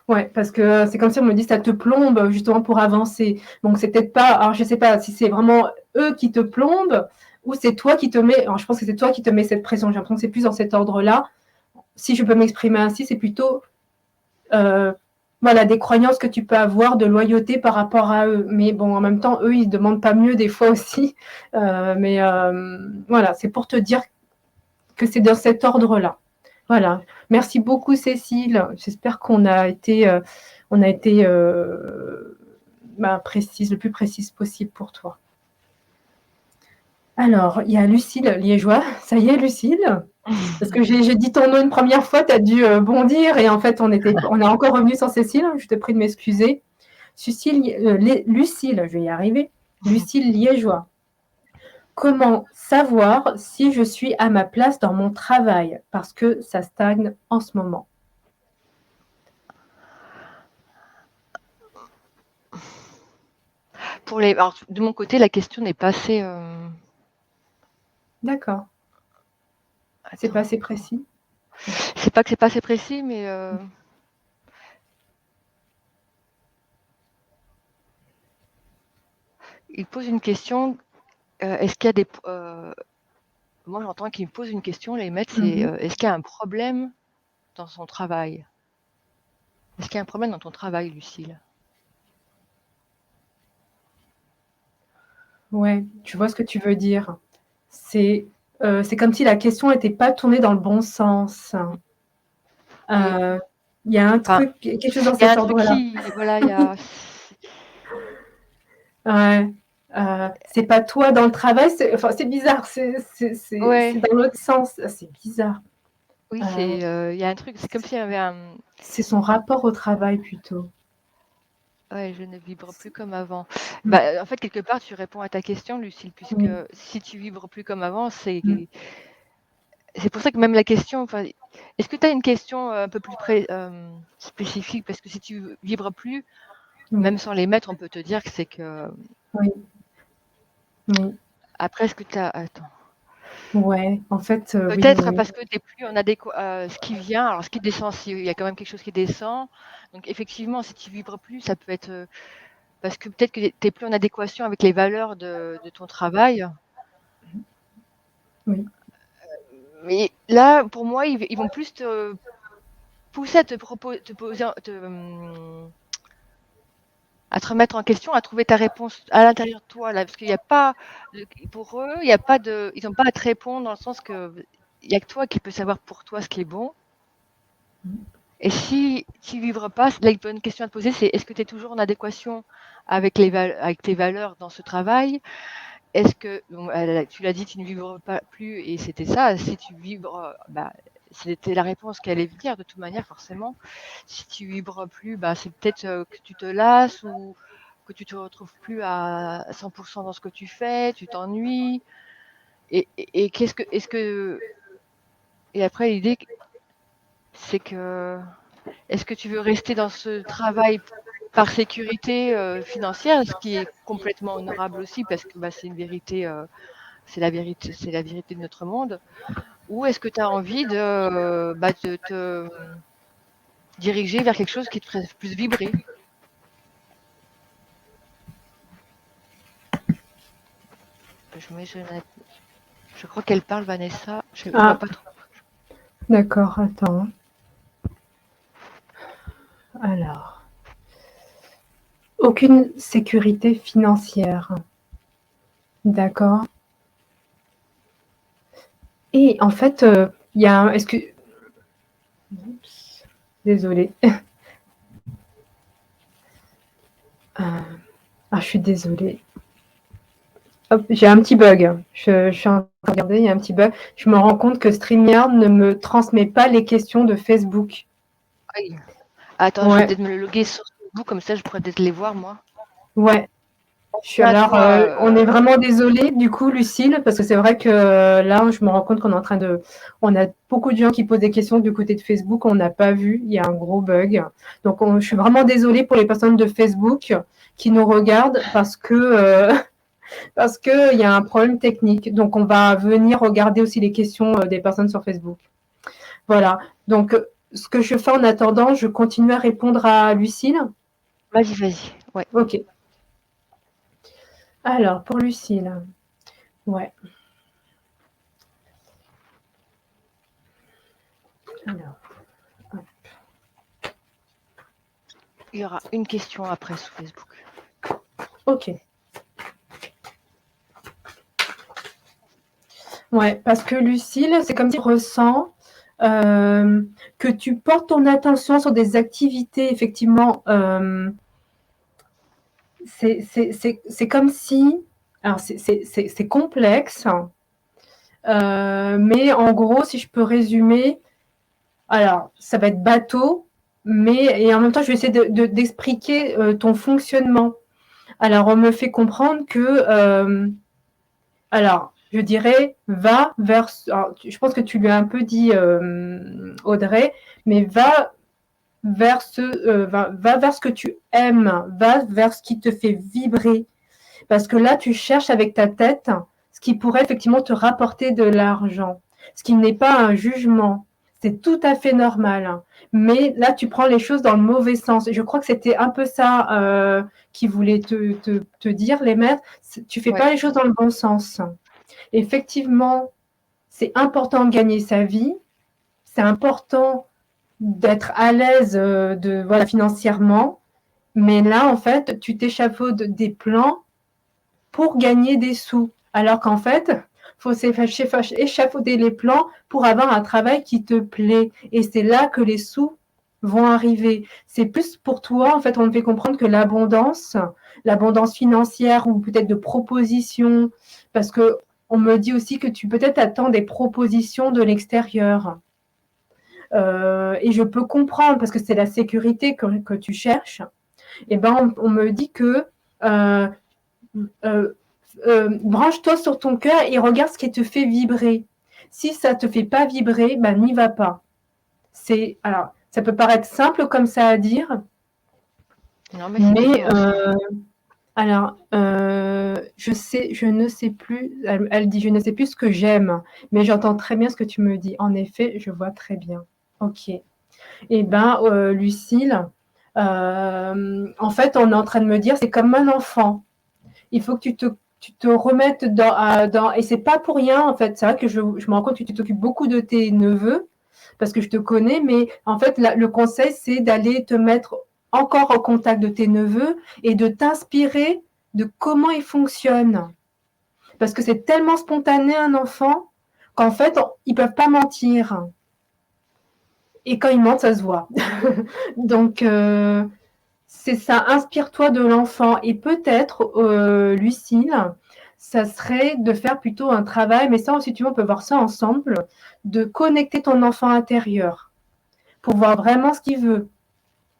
Ouais, parce que c'est comme si on me dit ça te plombe justement pour avancer. Donc c'est peut-être pas, alors je sais pas si c'est vraiment eux qui te plombent ou c'est toi qui te mets, alors je pense que c'est toi qui te mets cette pression. J'ai l'impression que c'est plus dans cet ordre-là. Si je peux m'exprimer ainsi, c'est plutôt voilà, des croyances que tu peux avoir de loyauté par rapport à eux. Mais bon, en même temps, eux, ils ne demandent pas mieux des fois aussi. Voilà, c'est pour te dire que c'est dans cet ordre-là. Voilà. Merci beaucoup, Cécile. J'espère qu'on a été, précise, le plus précise possible pour toi. Alors, il y a Lucille Liégeois. Ça y est, Lucille? Parce que j'ai dit ton nom une première fois, tu as dû bondir et en fait, on est encore revenu sans Cécile. Je te prie de m'excuser. Lucille, je vais y arriver. Lucille Liégeois. Comment savoir si je suis à ma place dans mon travail? Parce que ça stagne en ce moment. Alors, de mon côté, la question n'est pas assez. D'accord. C'est pas assez précis. C'est pas que c'est pas assez précis, mais. Il pose une question. Est-ce qu'il y a des. Moi, j'entends qu'il me pose une question, les maîtres, c'est est-ce qu'il y a un problème dans son travail? Est-ce qu'il y a un problème dans ton travail, Lucille? Ouais, tu vois ce que tu veux dire. C'est comme si la question n'était pas tournée dans le bon sens. Il y a un truc, quelque chose dans cet ordre-là. Voilà, il y a. Ouais. C'est pas toi dans le travail, c'est bizarre, c'est dans l'autre sens, c'est bizarre. Oui, il y a un truc, c'est comme s'il y avait un. C'est son rapport au travail plutôt. Ouais, je ne vibre plus comme avant. En fait, quelque part, tu réponds à ta question, Lucille, puisque si tu vibres plus comme avant, c'est pour ça que même la question. Est-ce que tu as une question un peu plus spécifique? Parce que si tu vibres plus, même sans les mettre, on peut te dire que c'est que. Oui. Oui. Après, est-ce que tu as... Attends. Ouais, en fait, Peut-être oui. parce que tu n'es plus en adéquation. Ce qui vient, alors ce qui descend, il y a quand même quelque chose qui descend. Donc effectivement, si tu vibres plus, ça peut être parce que peut-être que tu n'es plus en adéquation avec les valeurs de ton travail. Oui. Mais là, pour moi, ils vont plus te pousser à te poser, à te remettre en question, à trouver ta réponse à l'intérieur de toi, là, parce qu'il n'y a pas, pour eux, il n'y a pas de, ils n'ont pas à te répondre dans le sens que il n'y a que toi qui peux savoir pour toi ce qui est bon. Et si tu ne vibres pas, la bonne question à te poser, c'est est-ce que tu es toujours en adéquation avec, avec tes valeurs dans ce travail? Est-ce que, tu l'as dit, tu ne vibres pas plus, et c'était ça. Si tu vibres, c'était la réponse qui allait venir de toute manière, forcément. Si tu vibres plus, c'est peut-être que tu te lasses ou que tu te retrouves plus à 100% dans ce que tu fais, tu t'ennuies. Et et après, l'idée, c'est que, est-ce que tu veux rester dans ce travail par sécurité financière, ce qui est complètement honorable aussi, parce que c'est une vérité. C'est la vérité de notre monde. Ou est-ce que tu as envie de te diriger vers quelque chose qui te ferait plus vibrer? Je crois qu'elle parle, Vanessa. Je vois pas trop. D'accord, attends. Alors, aucune sécurité financière. D'accord. Et en fait, il y a un... Est-ce que... Oups, désolée. je suis désolée. Hop, j'ai un petit bug. Je suis en train de regarder, il y a un petit bug. Je me rends compte que StreamYard ne me transmet pas les questions de Facebook. Oui. Attends, je vais peut-être me le loguer sur Facebook, comme ça je pourrais peut-être les voir, moi. Ouais. On est vraiment désolé, du coup, Lucille, parce que c'est vrai que là, je me rends compte qu'on est en train de... On a beaucoup de gens qui posent des questions du côté de Facebook, on n'a pas vu, il y a un gros bug. Donc, je suis vraiment désolée pour les personnes de Facebook qui nous regardent parce que il y a un problème technique. Donc, on va venir regarder aussi les questions des personnes sur Facebook. Voilà. Donc, ce que je fais en attendant, je continue à répondre à Lucille. Vas-y. Ouais. Ok. Alors, pour Lucille, ouais. Alors, il y aura une question après sur Facebook. Ok. Ouais, parce que Lucille, c'est comme si tu ressens que tu portes ton attention sur des activités, effectivement. C'est comme si... Alors, c'est complexe, mais en gros, si je peux résumer, alors, ça va être bateau, et en même temps, je vais essayer d'expliquer ton fonctionnement. Alors, on me fait comprendre que... alors, je dirais, va vers... Alors, je pense que tu lui as un peu dit, Audrey, mais va vers va vers ce que tu aimes, va vers ce qui te fait vibrer. Parce que là, tu cherches avec ta tête ce qui pourrait effectivement te rapporter de l'argent, ce qui n'est pas un jugement. C'est tout à fait normal. Mais là, tu prends les choses dans le mauvais sens. Et je crois que c'était un peu ça qui voulait te dire, les maîtres. Tu fais pas les choses dans le bon sens. Effectivement, c'est important de gagner sa vie. C'est important d'être à l'aise financièrement. Mais là, en fait, tu t'échafaudes des plans pour gagner des sous. Alors qu'en fait, il faut échafauder les plans pour avoir un travail qui te plaît. Et c'est là que les sous vont arriver. C'est plus pour toi, en fait, on me fait comprendre que l'abondance financière ou peut-être de propositions, parce que on me dit aussi que tu peut-être attends des propositions de l'extérieur. Et je peux comprendre, parce que c'est la sécurité que tu cherches. Et ben, on me dit que branche-toi sur ton cœur et regarde ce qui te fait vibrer. Si ça te fait pas vibrer, ben n'y va pas. Alors, ça peut paraître simple comme ça à dire, Non, mais mais Alors, je ne sais plus, elle dit: «Je ne sais plus ce que j'aime», mais j'entends très bien ce que tu me dis. En effet, je vois très bien. OK. Eh ben, Lucile, en fait, on est en train de me dire: «C'est comme un enfant. Il faut que tu te remettes dans» et c'est pas pour rien, en fait. C'est vrai que je me rends compte que tu t'occupes beaucoup de tes neveux, parce que je te connais, mais en fait, le conseil, c'est d'aller te mettre encore en contact de tes neveux et de t'inspirer de comment ils fonctionnent. Parce que c'est tellement spontané un enfant qu'en fait, ils peuvent pas mentir. Et quand ils mentent, ça se voit. Donc, c'est ça, inspire-toi de l'enfant. Et peut-être, Lucille, ça serait de faire plutôt un travail, mais ça, si tu veux, on peut voir ça ensemble, de connecter ton enfant intérieur pour voir vraiment ce qu'il veut.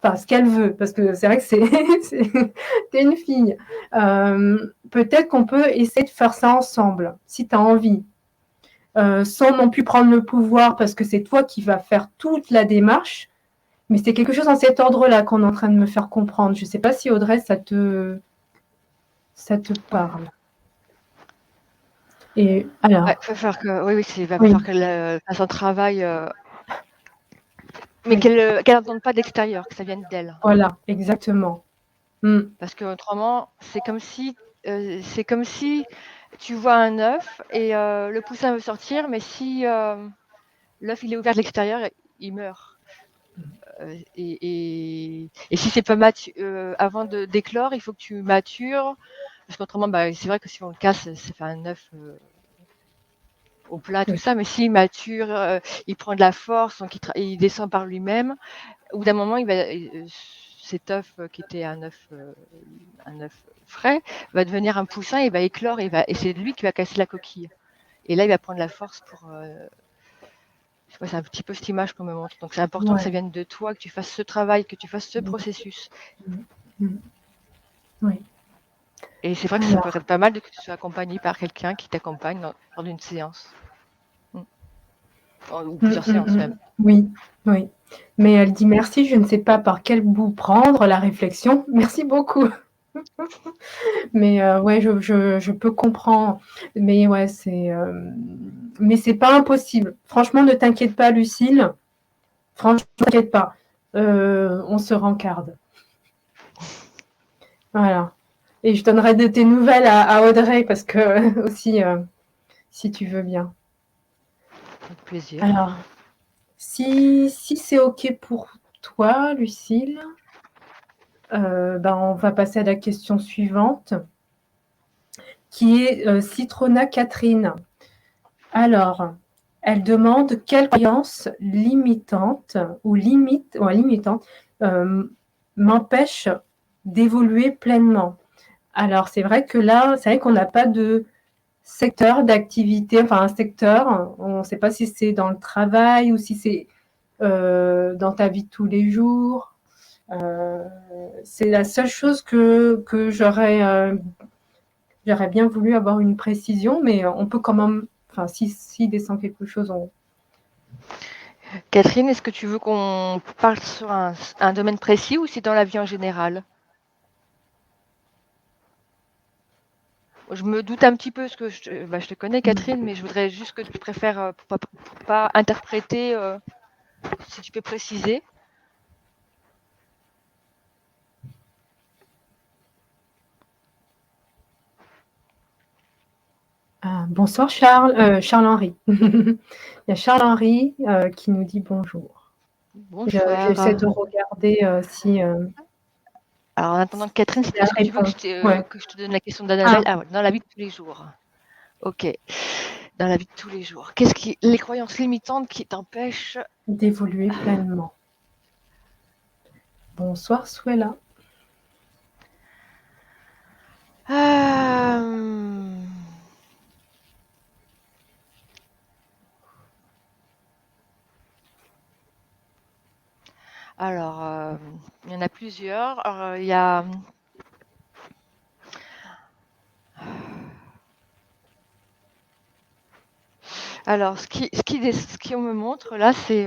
Enfin, ce qu'elle veut, parce que c'est vrai que t'es une fille. Peut-être qu'on peut essayer de faire ça ensemble, si tu as envie. Sans non plus prendre le pouvoir, parce que c'est toi qui vas faire toute la démarche, mais c'est quelque chose dans cet ordre-là qu'on est en train de me faire comprendre. Je ne sais pas si Audrey, ça te parle. Et alors. Ouais, faut faire que, oui, il va falloir qu'elle fasse un travail, mais qu'elle n'entende pas d'extérieur, que ça vienne d'elle. Voilà, exactement. Parce qu'autrement, c'est comme si tu vois un œuf et le poussin veut sortir, mais si l'œuf il est ouvert de l'extérieur, il meurt. Et si c'est pas avant d'éclore, il faut que tu matures, parce qu'autrement, c'est vrai que si on le casse, ça fait un œuf au plat, tout ça, mais s'il mature, il prend de la force, donc il descend par lui-même. Au bout d'un moment, cet œuf qui était un œuf frais va devenir un poussin, il va éclore, et c'est lui qui va casser la coquille. Et là, il va prendre la force pour. C'est un petit peu cette image qu'on me montre. Donc, c'est important que ça vienne de toi, que tu fasses ce travail, que tu fasses ce processus. Oui. Et c'est vrai que ça pourrait être pas mal que tu sois accompagné par quelqu'un qui t'accompagne lors d'une séance. Ou plusieurs séances même. Oui, oui. Mais elle dit merci, je ne sais pas par quel bout prendre la réflexion. Merci beaucoup. Mais ouais, je peux comprendre. Mais ouais, mais c'est pas impossible. Franchement, ne t'inquiète pas, Lucille. Franchement, ne t'inquiète pas. On se rencarde. Voilà. Et je donnerai de tes nouvelles à Audrey, parce que aussi, si tu veux bien. Avec plaisir. Alors, si c'est OK pour toi, Lucille, on va passer à la question suivante, qui est Citrona Catherine. Alors, elle demande quelle croyance limitante m'empêche d'évoluer pleinement. Alors, c'est vrai que là, c'est vrai qu'on n'a pas de secteur d'activité, enfin un secteur, on ne sait pas si c'est dans le travail ou si c'est dans ta vie de tous les jours. C'est la seule chose que j'aurais bien voulu avoir une précision, mais on peut quand même, enfin, si descend quelque chose, Catherine, est-ce que tu veux qu'on parle sur un domaine précis ou c'est dans la vie en général? Je me doute un petit peu, parce que je te connais, Catherine, mais je voudrais juste que tu préfères, pour pas interpréter, si tu peux préciser. Bonsoir Charles-Henri. Il y a Charles-Henri qui nous dit bonjour. Bonsoir. J'essaie de regarder si... Alors, en attendant que Catherine, est-ce que tu veux que je te donne la question d'Annabelle? Ah ouais, dans la vie de tous les jours. Ok. Dans la vie de tous les jours. Les croyances limitantes qui t'empêchent d'évoluer pleinement? Bonsoir Suela. Alors, il y en a plusieurs. Alors, il y a... Alors, ce qu'on me montre là, c'est...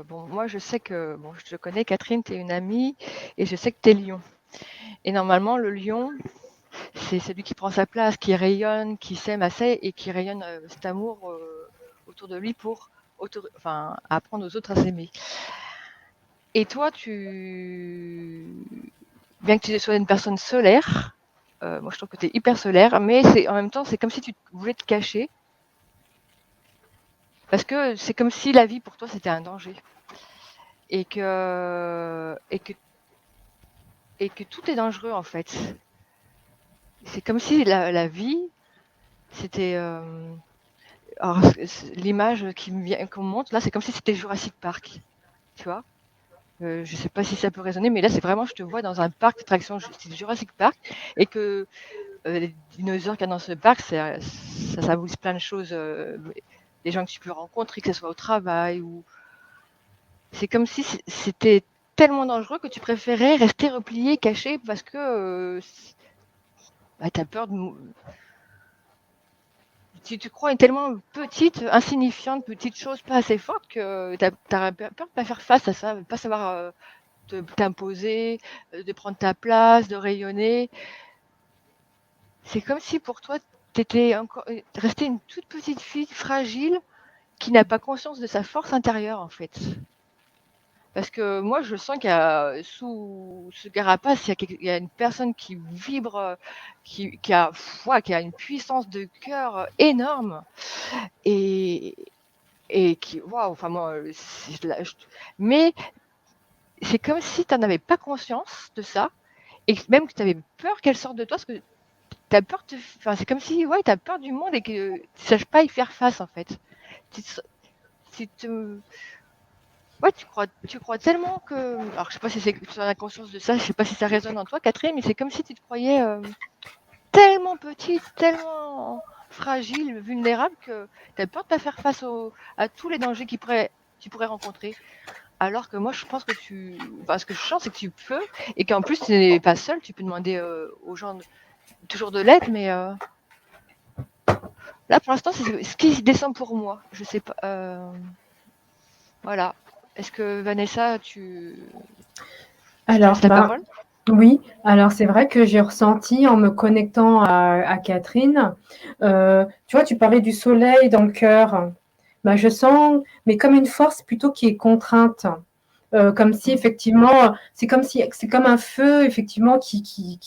bon, moi, je sais que... Bon, je te connais, Catherine, tu es une amie, et je sais que tu es lion. Et normalement, le lion, c'est celui qui prend sa place, qui rayonne, qui s'aime assez et qui rayonne cet amour autour de lui pour apprendre aux autres à s'aimer. Et toi, bien que tu sois une personne solaire, moi je trouve que tu es hyper solaire, mais en même temps, c'est comme si tu voulais te cacher. Parce que c'est comme si la vie pour toi c'était un danger. Et que tout est dangereux en fait. C'est comme si la vie, c'était. Alors, l'image qu'on me montre là, c'est comme si c'était Jurassic Park. Tu vois, je sais pas si ça peut résonner, mais là, c'est vraiment, je te vois dans un parc d'attractions, c'est Jurassic Park, et que les dinosaures qu'il y a dans ce parc, ça symbolise plein de choses. Les gens que tu peux rencontrer, que ce soit au travail ou. C'est comme si c'était tellement dangereux que tu préférais rester replié, caché, parce que tu as peur de. Tu te crois tellement petite, insignifiante, petite chose, pas assez forte, que tu as peur de pas faire face à ça, de pas savoir t'imposer, de prendre ta place, de rayonner. C'est comme si pour toi, tu étais encore restée une toute petite fille fragile qui n'a pas conscience de sa force intérieure, en fait. Parce que moi, je sens qu'il y a sous ce carapace, il y a une personne qui vibre, qui a une puissance de cœur énorme et qui, waouh, enfin moi, mais c'est comme si tu n'en avais pas conscience de ça et même que tu avais peur qu'elle sorte de toi, parce que tu as peur enfin, c'est comme si, ouais, tu as peur du monde et que tu ne saches pas y faire face, en fait. Tu te Ouais, tu crois tellement que. Alors, je sais pas si tu as la conscience de ça, je sais pas si ça résonne en toi, Catherine, mais c'est comme si tu te croyais tellement petite, tellement fragile, vulnérable, que tu as peur de pas faire face à tous les dangers tu pourrais rencontrer. Alors que moi, je pense que ce que je sens, c'est que tu peux, et qu'en plus, tu n'es pas seule, tu peux demander aux gens toujours de l'aide, mais là, pour l'instant, c'est ce qui descend pour moi. Je sais pas. Voilà. Est-ce que Vanessa, je te Alors, laisse la parole? oui, alors c'est vrai que j'ai ressenti en me connectant à Catherine, tu vois, tu parlais du soleil dans le cœur. Je sens, mais comme une force plutôt qui est contrainte. Comme si effectivement, c'est comme un feu effectivement qui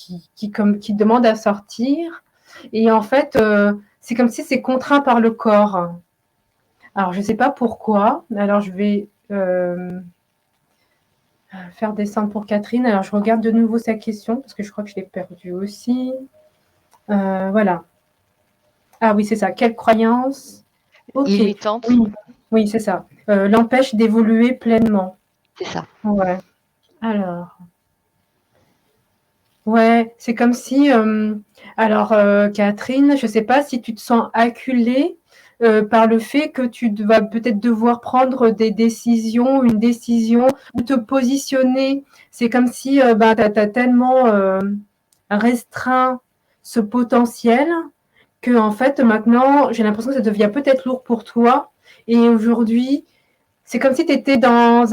demande à sortir. Et en fait, c'est comme si c'est contraint par le corps. Alors je ne sais pas pourquoi. Alors je vais faire descendre pour Catherine. Alors je regarde de nouveau sa question parce que je crois que je l'ai perdue aussi. Voilà. Ah oui, c'est ça. Quelle croyance? Ok. Limitante. Oui, c'est ça. L'empêche d'évoluer pleinement. C'est ça. Ouais. Alors. Ouais, c'est comme si, alors, Catherine, je ne sais pas si tu te sens acculée par le fait que tu vas peut-être devoir prendre une décision ou te positionner. C'est comme si tu as tellement restreint ce potentiel que, en fait, maintenant, j'ai l'impression que ça devient peut-être lourd pour toi. Et aujourd'hui, c'est comme si tu étais dans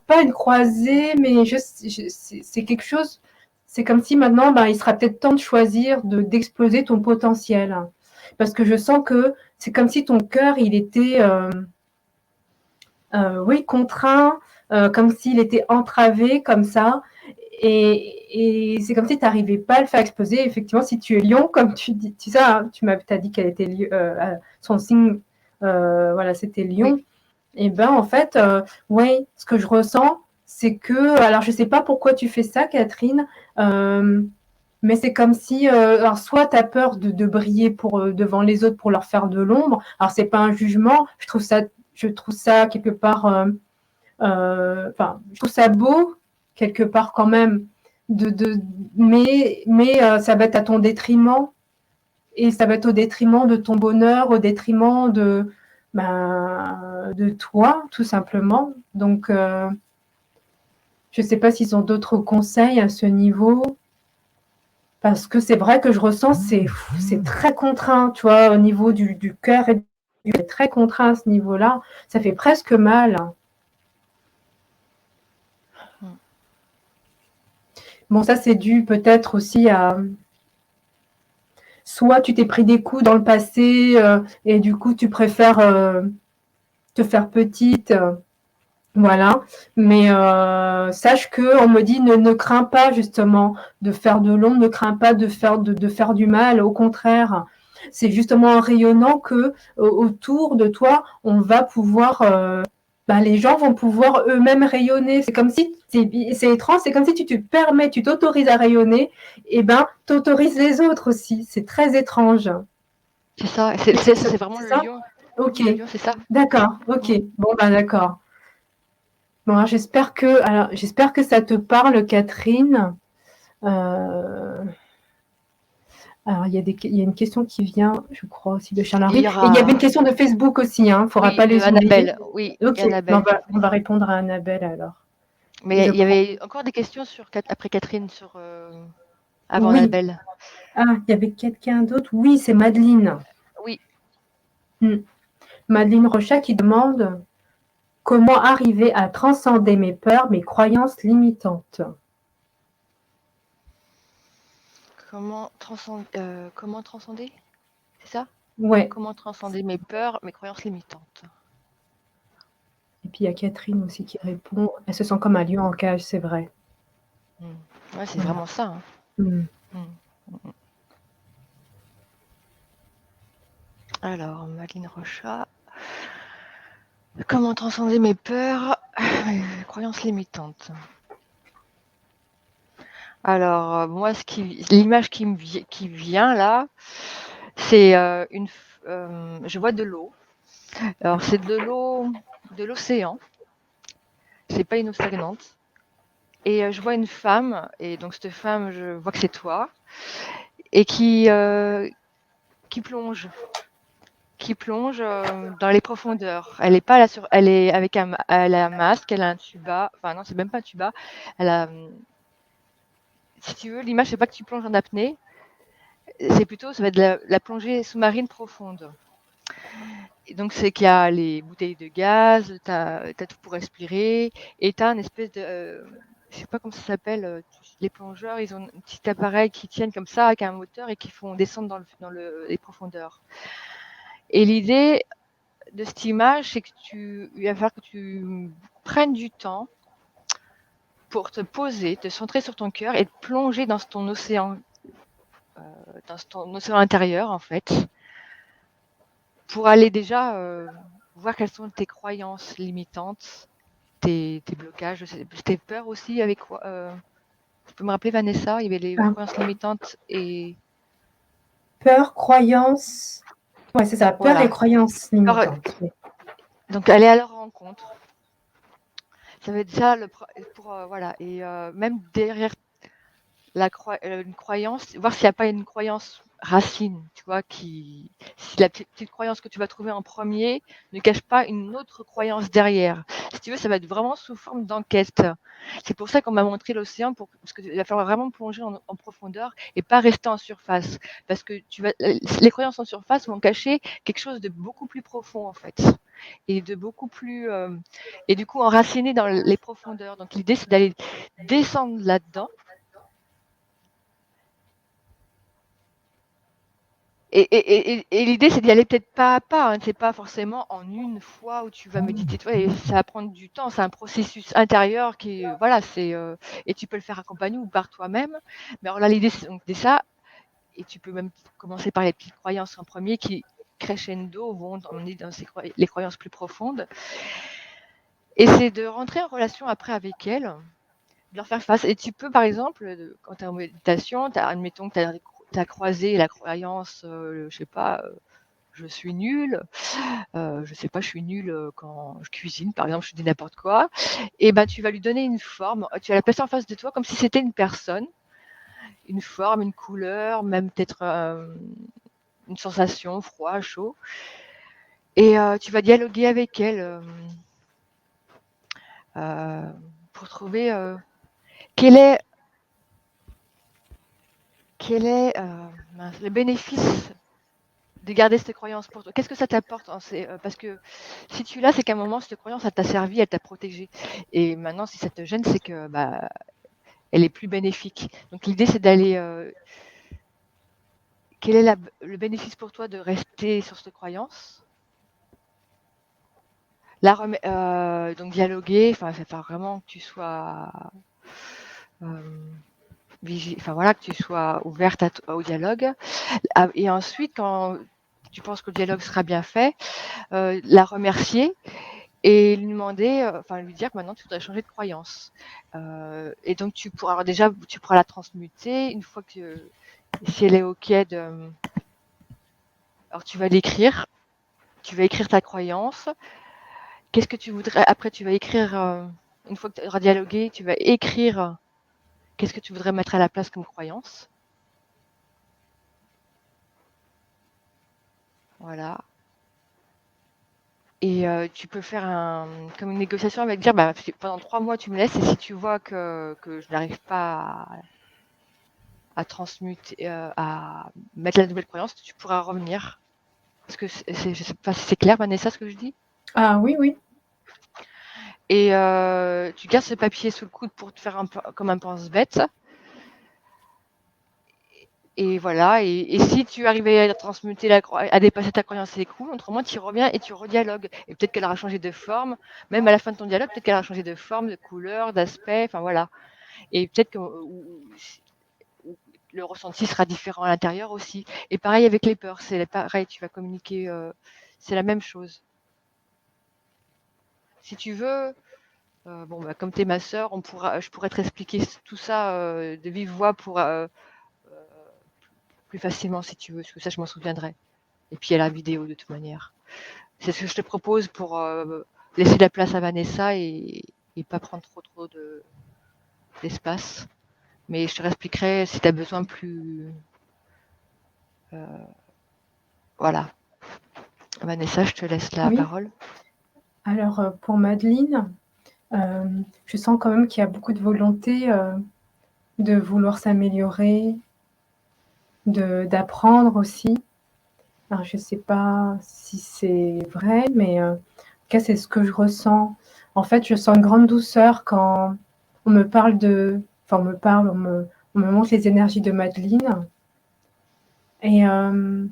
pas une croisée, mais c'est quelque chose. C'est comme si maintenant, il sera peut-être temps de choisir d'exploser ton potentiel. Parce que je sens que c'est comme si ton cœur, il était, oui, contraint, comme s'il était entravé, comme ça. Et c'est comme si tu n'arrivais pas à le faire exploser. Effectivement, si tu es lion, comme tu dis, tu sais, hein, t'as dit qu'elle était son signe, voilà, c'était lion. Oui. Et en fait, oui, ce que je ressens, c'est que, alors je sais pas pourquoi tu fais ça, Catherine, mais c'est comme si, alors soit tu as peur de briller devant les autres pour leur faire de l'ombre. Alors c'est pas un jugement, je trouve ça quelque part, je trouve ça beau quelque part quand même, mais ça va être à ton détriment. Et ça va être au détriment de ton bonheur, au détriment de toi, tout simplement. Donc, je ne sais pas s'ils ont d'autres conseils à ce niveau, parce que c'est vrai que je ressens, c'est très contraint, tu vois, au niveau du cœur, c'est très contraint à ce niveau-là. Ça fait presque mal. Bon, ça, c'est dû peut-être aussi à... Soit tu t'es pris des coups dans le passé et du coup, tu préfères te faire petite. Voilà. Mais sache qu'on me dit ne crains pas justement de faire de l'ombre, ne crains pas de faire du mal. Au contraire, c'est justement en rayonnant que autour de toi, on va pouvoir... les gens vont pouvoir eux-mêmes rayonner. C'est comme si, c'est étrange, c'est comme si tu te permets, tu t'autorises à rayonner, et tu autorises les autres aussi. C'est très étrange. C'est ça, c'est vraiment C'est le ça? lion. Ok, Le lion, c'est ça. d'accord, ok. Bon, d'accord. Bon, alors, j'espère que ça te parle, Catherine. Alors, il y a une question qui vient, je crois aussi, de Et il Charles-Henri. y Et il y avait une aura, question de Facebook aussi, il ne faudra oui, pas de les oublier. Annabelle. Oui, il Ok, y a Annabelle. on va répondre à Annabelle alors. Mais il y avait encore des questions après Catherine avant Oui. Annabelle. Ah, il y avait quelqu'un d'autre. Oui, c'est Madeleine. Oui. Madeleine Rochat qui demande comment arriver à transcender mes peurs, mes croyances limitantes. Comment transcender? C'est ça? Ouais. Comment transcender mes peurs, mes croyances limitantes? Et puis il y a Catherine aussi qui répond. Elle se sent comme un lion en cage, c'est vrai. Ouais, c'est vraiment ça. Alors, Madeleine Rochat. Comment transcender mes peurs, mes croyances limitantes? Alors, moi, l'image qui vient là, c'est je vois de l'eau. Alors, c'est de l'océan. C'est pas une eau stagnante. Et je vois une femme, et donc cette femme, je vois que c'est toi, et qui plonge dans les profondeurs. Elle est pas là elle est avec elle a un masque, elle a un tuba. Enfin non, c'est même pas un tuba. Elle a, si tu veux, l'image c'est pas que tu plonges en apnée, c'est plutôt ça va être de la plongée sous-marine profonde. Et donc c'est qu'il y a les bouteilles de gaz, t'as tout pour respirer, et t'as une espèce de je sais pas comment ça s'appelle, les plongeurs, ils ont un petit appareil qui tiennent comme ça avec un moteur et qui font descendre dans les profondeurs. Et l'idée de cette image, c'est que il va falloir que tu prennes du temps pour te poser, te centrer sur ton cœur et te plonger dans ton océan intérieur, en fait, pour aller déjà voir quelles sont tes croyances limitantes, tes blocages, tes peurs aussi. Avec quoi tu peux me rappeler, Vanessa, il y avait les croyances limitantes et... Peur, croyances... Ouais, c'est ça, peur et croyances limitantes. Donc, aller à leur rencontre. Ça va être ça, voilà. Et même derrière une croyance, voir s'il n'y a pas une croyance racine, tu vois, si la petite croyance que tu vas trouver en premier ne cache pas une autre croyance derrière. Si tu veux, ça va être vraiment sous forme d'enquête. C'est pour ça qu'on m'a montré l'océan, parce qu'il va falloir vraiment plonger en profondeur et pas rester en surface. Parce que les croyances en surface vont cacher quelque chose de beaucoup plus profond, en fait. Et de beaucoup plus... et du coup, enraciné dans les profondeurs. Donc l'idée, c'est d'aller descendre là-dedans. Et l'idée, c'est d'y aller peut-être pas à pas. Hein. C'est pas forcément en une fois où tu vas méditer. Et ça va prendre du temps. C'est un processus intérieur qui, voilà, et tu peux le faire accompagné ou par toi-même. Mais alors là, l'idée, c'est donc ça. Et tu peux même commencer par les petites croyances en premier qui, crescendo, vont t'emmener dans les croyances plus profondes. Et c'est de rentrer en relation après avec elles, de leur faire face. Et tu peux, par exemple, quand tu es en méditation, admettons que tu as croisé la croyance, je sais pas, je suis nulle, je sais pas, je suis nulle quand je cuisine, par exemple, je dis n'importe quoi, et ben tu vas lui donner une forme, tu vas la placer en face de toi comme si c'était une personne, une forme, une couleur, même peut-être une sensation, froid, chaud, et tu vas dialoguer avec elle pour trouver quel est le bénéfice de garder cette croyance pour toi. Qu'est-ce que ça t'apporte parce que si tu l'as, c'est qu'à un moment, cette croyance, elle t'a servi, elle t'a protégé. Et maintenant, si ça te gêne, c'est que elle est plus bénéfique. Donc l'idée, c'est d'aller... quel est le bénéfice pour toi de rester sur cette croyance? Donc dialoguer, enfin vraiment que tu sois voilà, que tu sois ouverte au dialogue. Et ensuite, quand tu penses que le dialogue sera bien fait, la remercier et lui demander, lui dire que maintenant tu voudrais changer de croyance. Et donc tu pourras la transmuter une fois que, si elle est OK alors tu vas l'écrire, tu vas écrire ta croyance. Qu'est-ce que tu voudrais, après tu vas écrire, une fois que tu auras dialogué, tu vas écrire qu'est-ce que tu voudrais mettre à la place comme croyance. Voilà. Et tu peux faire comme une négociation avec dire pendant 3 mois tu me laisses, et si tu vois que je n'arrive pas à transmuter, à mettre la nouvelle croyance, tu pourras revenir. Parce que je sais pas si c'est clair, Vanessa, ce que je dis. Ah oui, oui. Et tu gardes ce papier sous le coude pour te faire comme un pense-bête. Et voilà, et si tu arrivais à transmuter à dépasser ta croyance, c'est cool. Autrement, tu reviens et tu redialogues. Et peut-être qu'elle aura changé de forme. Même à la fin de ton dialogue, peut-être qu'elle aura changé de forme, de couleur, d'aspect. Enfin voilà. Et peut-être que le ressenti sera différent à l'intérieur aussi. Et pareil avec les peurs, c'est pareil, tu vas communiquer, c'est la même chose. Si tu veux, comme tu es ma sœur, je pourrais te expliquer tout ça de vive voix plus facilement si tu veux, parce que ça je m'en souviendrai. Et puis il y a la vidéo de toute manière. C'est ce que je te propose pour laisser de la place à Vanessa et pas prendre trop d'espace. Mais je te réexpliquerai si tu as besoin plus. Voilà. Vanessa, je te laisse la parole. Alors, pour Madeleine, je sens quand même qu'il y a beaucoup de volonté de vouloir s'améliorer, d'apprendre aussi. Alors, je ne sais pas si c'est vrai, mais en tout cas, c'est ce que je ressens. En fait, je sens une grande douceur quand on me parle on me montre les énergies de Madeleine. Et en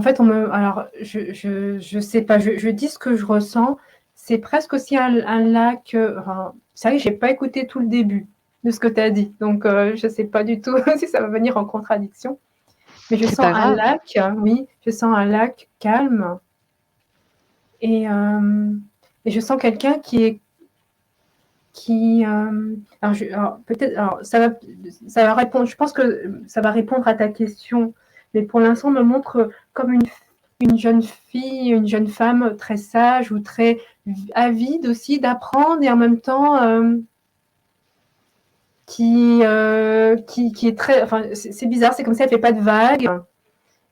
fait, alors, je sais pas, je dis ce que je ressens. C'est presque aussi un lac. C'est vrai que j'ai pas écouté tout le début de ce que tu as dit, donc je sais pas du tout si ça va venir en contradiction. Mais je sens un lac, oui, je sens un lac calme. Et je sens quelqu'un alors peut-être, alors ça va répondre. Je pense que ça va répondre à ta question, mais pour l'instant, on me montre comme une jeune fille, une jeune femme très sage ou très avide aussi d'apprendre, et en même temps qui est très, enfin c'est bizarre, c'est comme si elle fait pas de vagues.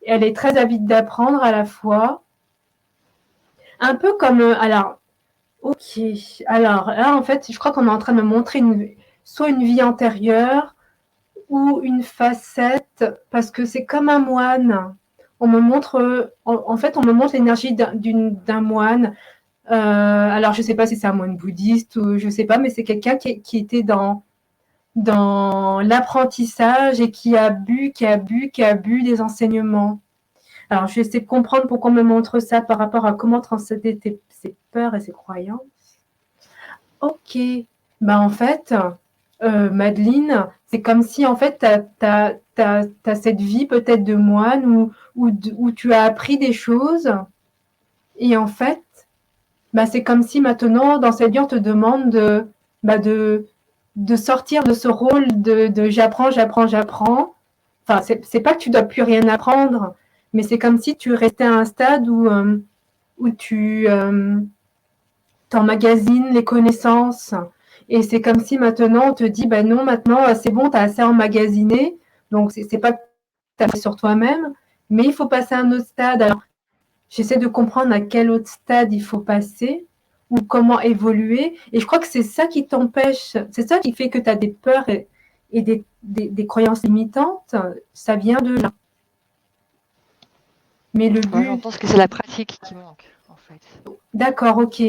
Elle est très avide d'apprendre à la fois, un peu comme alors. Ok, alors là en fait je crois qu'on est en train de me montrer soit une vie antérieure ou une facette, parce que c'est comme un moine. On me montre, en fait on me montre l'énergie d'un moine. Alors je sais pas si c'est un moine bouddhiste ou je sais pas, mais c'est quelqu'un qui était dans l'apprentissage et qui a bu des enseignements. Alors je vais essayer de comprendre pourquoi on me montre ça par rapport à comment transcender ses peurs et ses croyances. Ok, en fait, Madeleine, c'est comme si en fait t'as cette vie peut-être de moine où tu as appris des choses, et en fait, c'est comme si maintenant dans cette vie on te demande de sortir de ce rôle de j'apprends. Enfin, c'est pas que tu dois plus rien apprendre, mais c'est comme si tu restais à un stade où tu t'emmagasines les connaissances. Et c'est comme si maintenant on te dit non, maintenant c'est bon, tu as assez emmagasiné. Donc c'est pas que tu as fait sur toi-même, mais il faut passer à un autre stade. Alors j'essaie de comprendre à quel autre stade il faut passer ou comment évoluer. Et je crois que c'est ça qui t'empêche, c'est ça qui fait que tu as des peurs et des croyances limitantes. Ça vient de là. Mais le but. Je pense que c'est la pratique qui manque, en fait. D'accord, ok.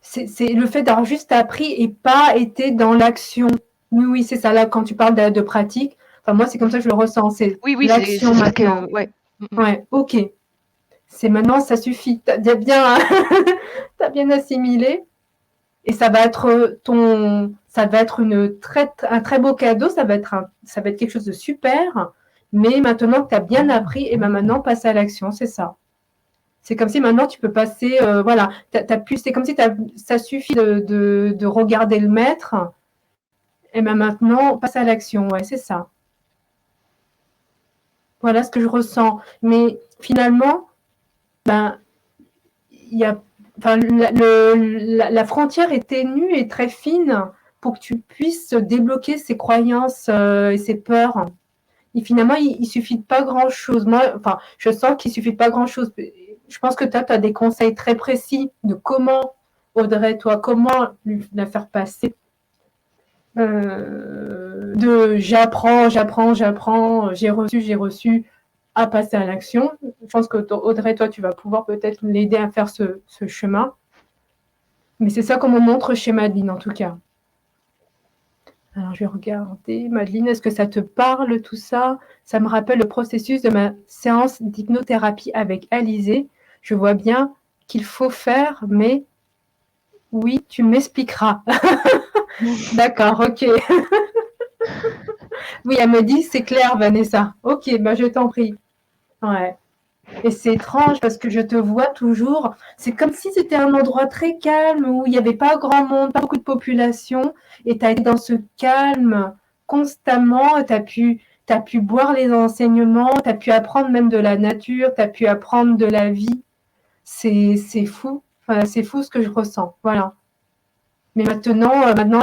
C'est le fait d'avoir juste appris et pas été dans l'action Oui, c'est ça. Là, quand tu parles de pratique, enfin, moi, c'est comme ça que je le ressens. C'est Oui, l'action c'est maintenant. que, ouais. Ouais, ok. C'est maintenant, ça suffit. Tu as bien, t'as bien assimilé. Et ça va être un très beau cadeau. Ça va être quelque chose de super. Mais maintenant que tu as bien appris, et ben maintenant, passe à l'action. C'est ça. C'est comme si maintenant tu peux passer, voilà, c'est comme si ça suffit de regarder le maître, et ben maintenant passe à l'action, ouais, c'est ça. Voilà ce que je ressens. Mais finalement, ben, il y a, enfin, la frontière est ténue et très fine pour que tu puisses débloquer ces croyances et ces peurs. Et finalement, il suffit de pas grand-chose. Moi, enfin, je sens qu'il suffit de pas grand-chose. Je pense que toi, tu as des conseils très précis de comment, Audrey, toi, comment la faire passer. J'apprends, j'ai reçu, à passer à l'action. Je pense que Audrey, toi, tu vas pouvoir peut-être l'aider à faire ce chemin. Mais c'est ça qu'on me montre chez Madeleine, en tout cas. Alors, je vais regarder. Madeleine, est-ce que ça te parle tout ça? Ça me rappelle le processus de ma séance d'hypnothérapie avec Alizé. Je vois bien qu'il faut faire, mais oui, tu m'expliqueras. D'accord, ok. Oui, elle me dit, c'est clair, Vanessa. Ok, bah je t'en prie. Ouais. Et c'est étrange parce que je te vois toujours. C'est comme si c'était un endroit très calme où il n'y avait pas grand monde, pas beaucoup de population. Et tu as été dans ce calme constamment. T'as pu boire les enseignements, tu as pu apprendre même de la nature, tu as pu apprendre de la vie. C'est fou. Enfin, c'est fou ce que je ressens. Voilà. Mais maintenant,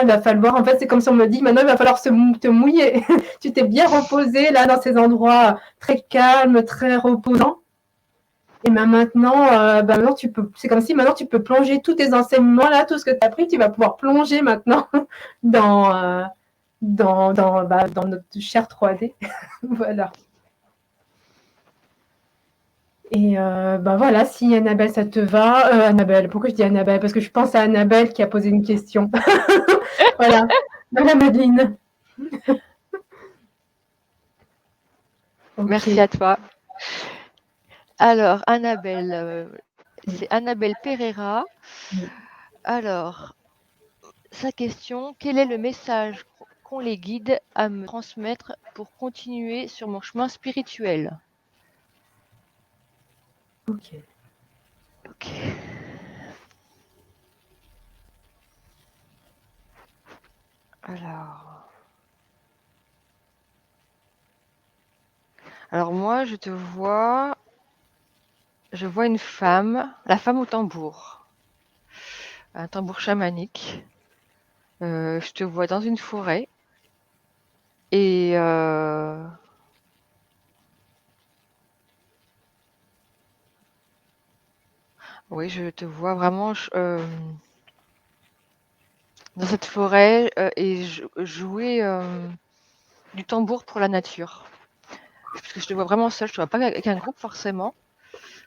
il va falloir. En fait, c'est comme si on me dit maintenant, il va falloir te mouiller. Tu t'es bien reposé là dans ces endroits très calmes, très reposants. Et ben maintenant, c'est comme si maintenant tu peux plonger tous tes enseignements là, tout ce que tu as appris, tu vas pouvoir plonger maintenant dans, dans notre chair 3D. Voilà. Et voilà, si Annabelle, ça te va. Annabelle, pourquoi je dis Annabelle? Parce que je pense à Annabelle qui a posé une question. Voilà. Voilà, Madeleine. Okay. Merci à toi. Alors, Annabelle, c'est Annabelle Pereira. Alors, sa question, quel est le message qu'ont les guides à me transmettre pour continuer sur mon chemin spirituel? Ok. Ok. Alors moi, je vois une femme, la femme au tambour, un tambour chamanique. Je te vois dans une forêt et oui, je te vois vraiment dans cette forêt et jouer du tambour pour la nature. Parce que je te vois vraiment seule, je te vois pas avec un groupe forcément.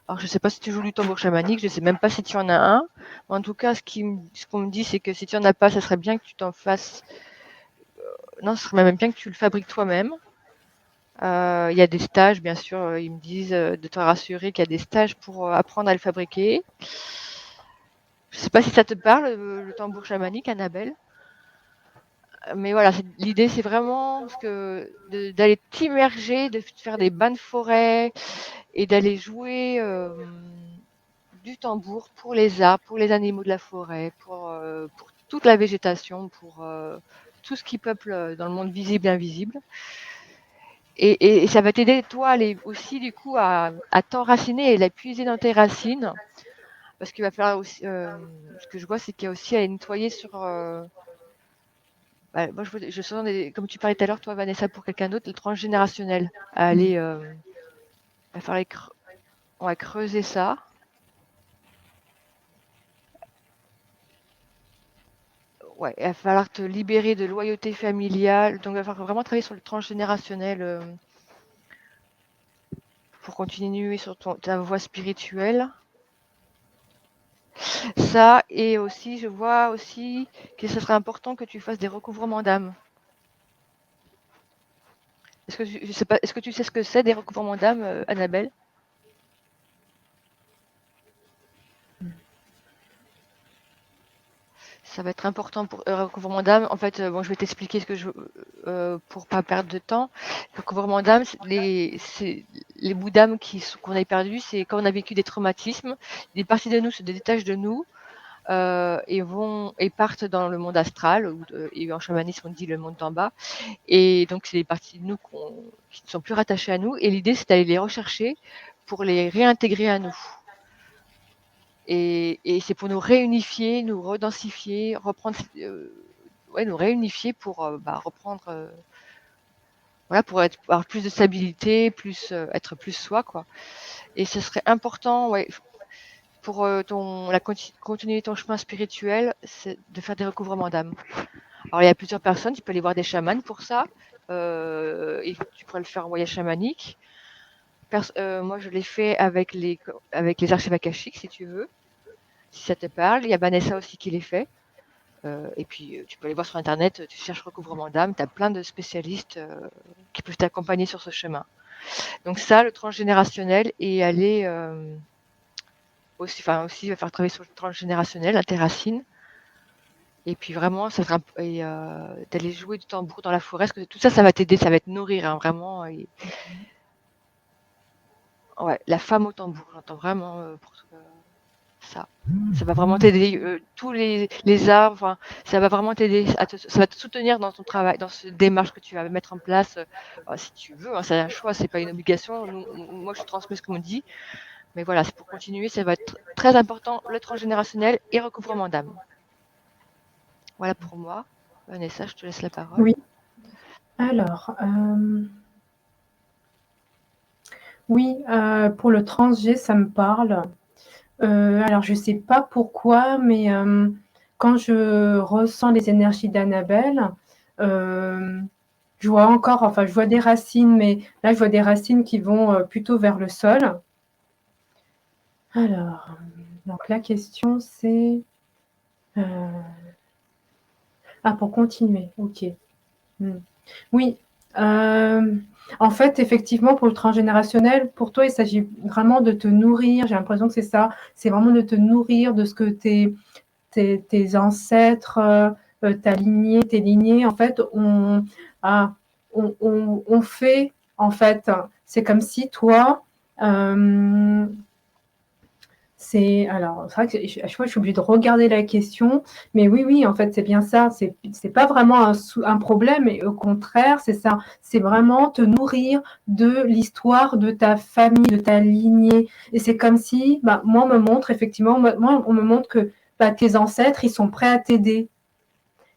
Alors je sais pas si tu joues du tambour chamanique, je sais même pas si tu en as un. En tout cas, ce qu'on me dit, c'est que si tu en as pas, ça serait bien que tu t'en fasses. Non, ce serait même bien que tu le fabriques toi-même. Il y a des stages, bien sûr, ils me disent de te rassurer qu'il y a des stages pour apprendre à le fabriquer. Je sais pas si ça te parle, le tambour chamanique, Annabelle. Mais voilà, l'idée, c'est vraiment d'aller t'immerger, de faire des bains de forêt et d'aller jouer du tambour pour les arbres, pour les animaux de la forêt, pour toute la végétation, pour tout ce qui peuple dans le monde visible et invisible. Et ça va t'aider, toi, aussi, du coup, à t'enraciner et la puiser dans tes racines. Parce qu'il va falloir aussi, ce que je vois, c'est qu'il y a aussi à nettoyer sur. Moi, je sens, comme tu parlais tout à l'heure, toi, Vanessa, pour quelqu'un d'autre, le transgénérationnel. À aller. Il va falloir on va creuser ça. Ouais, il va falloir te libérer de loyauté familiale. Donc, il va falloir vraiment travailler sur le transgénérationnel pour continuer sur ta voie spirituelle. Ça, et aussi, je vois aussi que ce serait important que tu fasses des recouvrements d'âme. je sais pas, est-ce que tu sais ce que c'est des recouvrements d'âme, Annabelle? Ça va être important pour recouvrement d'âme. En fait, bon, je vais t'expliquer ce que pour pas perdre de temps. Le recouvrement d'âme, c'est les bouts d'âme qu'on a perdus, c'est quand on a vécu des traumatismes, des parties de nous se détachent de nous et partent dans le monde astral, et en chamanisme on dit le monde d'en bas. Et donc c'est des parties de nous qui ne sont plus rattachées à nous. Et l'idée, c'est d'aller les rechercher pour les réintégrer à nous. Et c'est pour nous réunifier, nous redensifier, nous réunifier pour reprendre, voilà, pour avoir plus de stabilité, être plus soi, quoi. Et ce serait important, ouais, pour continuer ton chemin spirituel, c'est de faire des recouvrements d'âme. Alors il y a plusieurs personnes, tu peux aller voir des chamans pour ça, et tu pourrais le faire en voyage chamanique. Moi je l'ai fait avec les archives akashiques, si tu veux. Si ça te parle, il y a Vanessa aussi qui les fait. Et puis, tu peux aller voir sur Internet, tu cherches recouvrement d'âme, tu as plein de spécialistes qui peuvent t'accompagner sur ce chemin. Donc ça, le transgénérationnel, et aller aussi va faire travailler sur le transgénérationnel, l'interracine. Et puis vraiment, d'aller jouer du tambour dans la forêt, parce que tout ça, ça va t'aider, ça va te nourrir, hein, vraiment. Ouais, la femme au tambour, j'entends vraiment pour ça. Ça va vraiment t'aider, tous les arbres, ça va vraiment t'aider, ça va te soutenir dans ton travail, dans cette démarche que tu vas mettre en place, si tu veux, hein, c'est un choix, c'est pas une obligation. Moi, je transmets ce qu'on me dit, mais voilà, c'est pour continuer, ça va être très important, le transgénérationnel et recouvrement d'âme. Voilà pour moi. Vanessa, je te laisse la parole. Oui. Alors, oui, pour le transg, ça me parle. Alors, je ne sais pas pourquoi, mais quand je ressens les énergies d'Annabelle, je vois des racines, mais là, je vois des racines qui vont plutôt vers le sol. Alors, donc la question, c'est... pour continuer, ok. Oui, en fait, effectivement, pour le transgénérationnel, pour toi, il s'agit vraiment de te nourrir. J'ai l'impression que c'est ça. C'est vraiment de te nourrir de ce que tes ancêtres, ta lignée, tes lignées, en fait, on fait, en fait. C'est comme si toi, c'est vrai que à chaque fois, je suis obligée de regarder la question, mais oui, en fait, c'est bien ça. C'est pas vraiment un problème, mais au contraire, c'est ça. C'est vraiment te nourrir de l'histoire de ta famille, de ta lignée. Et c'est comme si, moi, on me montre effectivement, on me montre que tes ancêtres, ils sont prêts à t'aider.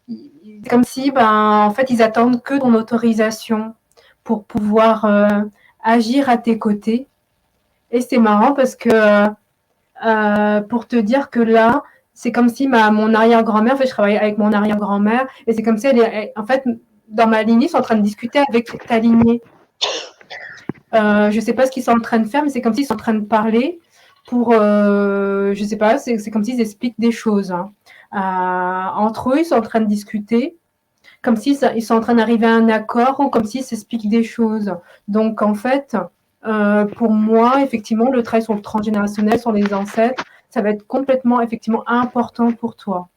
C'est comme si, en fait, ils attendent que ton autorisation pour pouvoir agir à tes côtés. Et c'est marrant parce que pour te dire que là, c'est comme si mon arrière-grand-mère, en fait, je travaille avec mon arrière-grand-mère, et c'est comme si en fait, dans ma lignée, ils sont en train de discuter avec ta lignée. Je ne sais pas ce qu'ils sont en train de faire, mais c'est comme s'ils sont en train de parler pour, je ne sais pas, c'est comme s'ils expliquent des choses. Hein. Entre eux, ils sont en train de discuter, comme s'ils sont en train d'arriver à un accord ou comme s'ils s'expliquent des choses. Donc, en fait, pour moi, effectivement, le travail sur le transgénérationnel, sur les ancêtres, ça va être complètement, effectivement, important pour toi.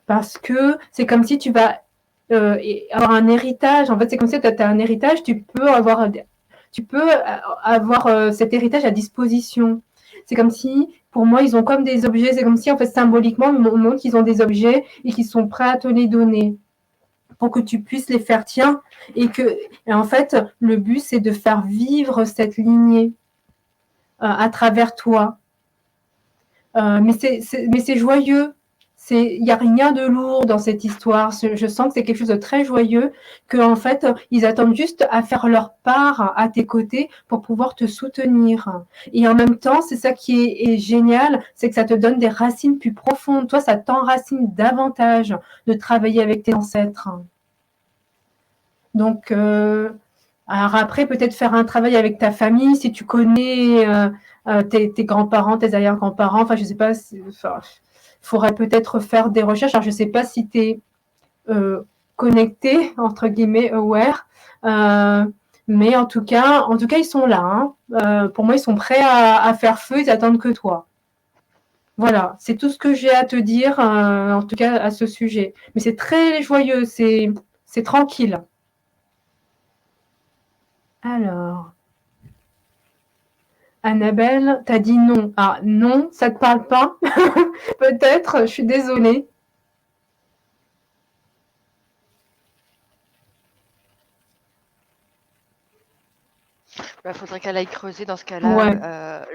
Parce que c'est comme si tu vas avoir un héritage. En fait, c'est comme si tu as un héritage, tu peux avoir cet héritage à disposition. C'est comme si, pour moi, ils ont comme des objets. C'est comme si, en fait, symboliquement, on montre qu'ils ont des objets et qu'ils sont prêts à te les donner pour que tu puisses les faire tiens. Et en fait, le but, c'est de faire vivre cette lignée à travers toi. Mais c'est joyeux. Il n'y a rien de lourd dans cette histoire. Je sens que c'est quelque chose de très joyeux, qu'en fait, ils attendent juste à faire leur part à tes côtés pour pouvoir te soutenir. Et en même temps, c'est ça qui est génial, c'est que ça te donne des racines plus profondes. Toi, ça t'enracine davantage de travailler avec tes ancêtres. Donc, alors après, peut-être faire un travail avec ta famille, si tu connais tes grands-parents, tes arrière-grands-parents, enfin, je ne sais pas, il faudrait peut-être faire des recherches. Alors, je ne sais pas si tu es connectés, entre guillemets, aware. Mais en tout cas, ils sont là. Hein. Pour moi, ils sont prêts à faire feu, ils attendent que toi. Voilà, c'est tout ce que j'ai à te dire, en tout cas à ce sujet. Mais c'est très joyeux, c'est tranquille. Alors, Annabelle, t'as dit non. Ah, non, ça te parle pas? Peut-être, je suis désolée. Bah, faudrait qu'elle aille creuser dans ce cas-là, Ouais,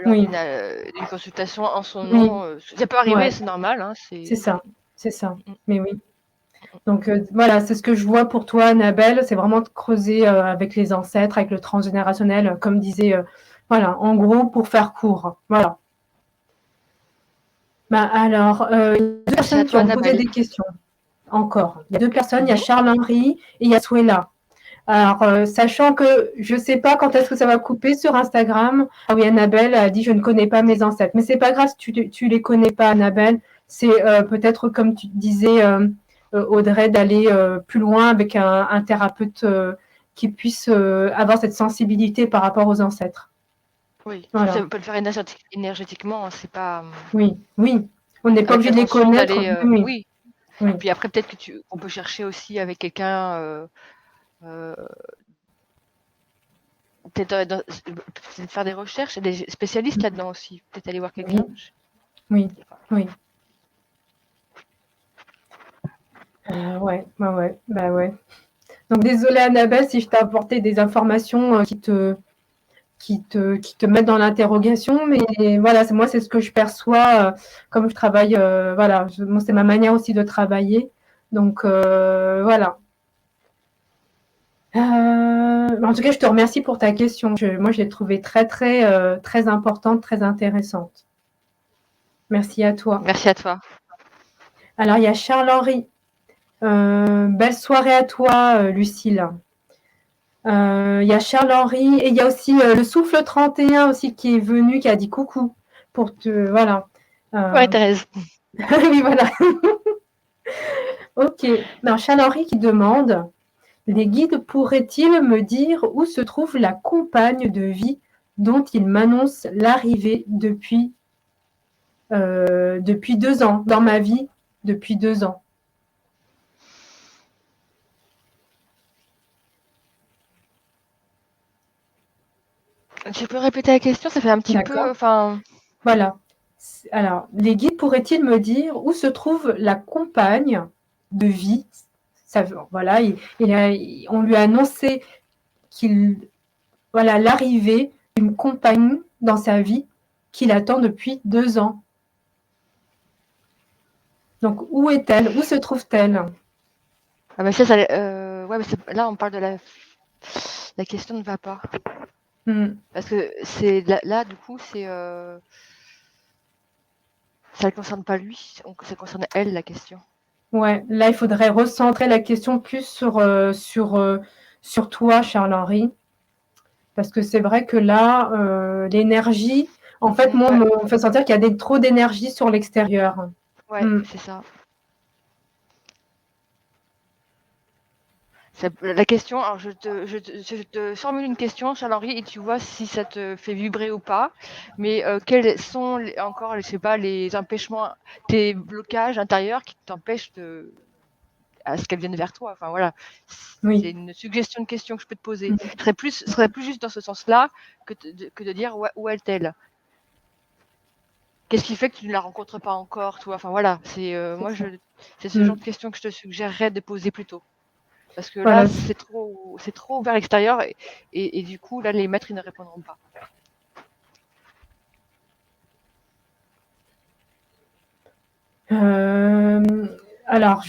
lors oui, d'une consultation en son oui, nom. Ça peut arriver, ouais, c'est normal. Hein, c'est ça, Mm, mais oui. Donc voilà, c'est ce que je vois pour toi, Annabelle, c'est vraiment de creuser avec les ancêtres, avec le transgénérationnel, comme disait, voilà, en gros, pour faire court. Voilà. Bah, alors, il y a deux Merci à personnes qui toi, ont posé Annabelle. des questions, encore. Il y a deux personnes, il y a Charles-Henri et il y a Souela. Alors, sachant que je ne sais pas quand est-ce que ça va couper sur Instagram. Ah oui, Annabelle a dit je ne connais pas mes ancêtres. Mais c'est pas grave si tu les connais pas, Annabelle. C'est peut-être comme tu disais, Audrey, d'aller plus loin avec un thérapeute qui puisse avoir cette sensibilité par rapport aux ancêtres. Oui, Voilà. ça peut le faire énergétiquement, hein, c'est pas Oui, oui. On n'est pas avec obligé de les l'intention connaître. d'aller. Oui, Oui. oui. Puis après, peut-être qu'on peut chercher aussi avec quelqu'un, peut-être faire des recherches. Il y a des spécialistes là-dedans aussi. Peut-être aller voir quelqu'un. Oui, oui. Ouais, ouais, bah ouais. Donc désolée Annabelle si je t'ai apporté des informations qui te mettent dans l'interrogation, mais voilà, moi c'est ce que je perçois comme je travaille, voilà, moi c'est ma manière aussi de travailler, donc voilà. En tout cas, je te remercie pour ta question. Moi, je l'ai trouvée très importante, très intéressante. Merci à toi. Merci à toi. Alors, il y a Charles-Henri. Belle soirée à toi, Lucille. Il y a Charles-Henri et il y a aussi le Souffle 31 aussi qui est venu, qui a dit coucou pour te. Voilà. Ouais, Thérèse. Oui, voilà. Ok. Alors, Charles-Henri qui demande les guides pourraient-ils me dire où se trouve la compagne de vie dont ils m'annoncent l'arrivée depuis 2 ans, dans ma vie depuis 2 ans? Tu peux répéter la question? Ça fait un petit peu. Enfin. Voilà. Alors, les guides pourraient-ils me dire où se trouve la compagne de vie? Ça, voilà, on lui a annoncé l'arrivée d'une compagne dans sa vie qu'il attend depuis 2 ans. Donc, où est-elle? Où se trouve-t-elle? Ah, mais ça, ouais, mais là, on parle de la question ne va pas. Parce que c'est là, du coup, ça ne concerne pas lui, ça concerne elle, la question. Ouais, là, il faudrait recentrer la question plus sur toi, Charles-Henri. Parce que c'est vrai que là, l'énergie, en fait, moi, on me fait sentir qu'il y a trop d'énergie sur l'extérieur. Ouais, c'est ça. La question, alors je te formule une question, Charles-Henri, et tu vois si ça te fait vibrer ou pas. Mais quels sont encore, je sais pas, les empêchements, tes blocages intérieurs qui t'empêchent à ce qu'elle vienne vers toi. Enfin voilà, c'est une suggestion de question que je peux te poser. Ce serait plus juste dans ce sens-là que de dire où est-elle. Qu'est-ce qui fait que tu ne la rencontres pas encore, toi? Enfin voilà, c'est ce genre de question que je te suggérerais de poser plus tôt. Parce que là, c'est trop vers l'extérieur et du coup, là, les maîtres, ils ne répondront pas. Alors,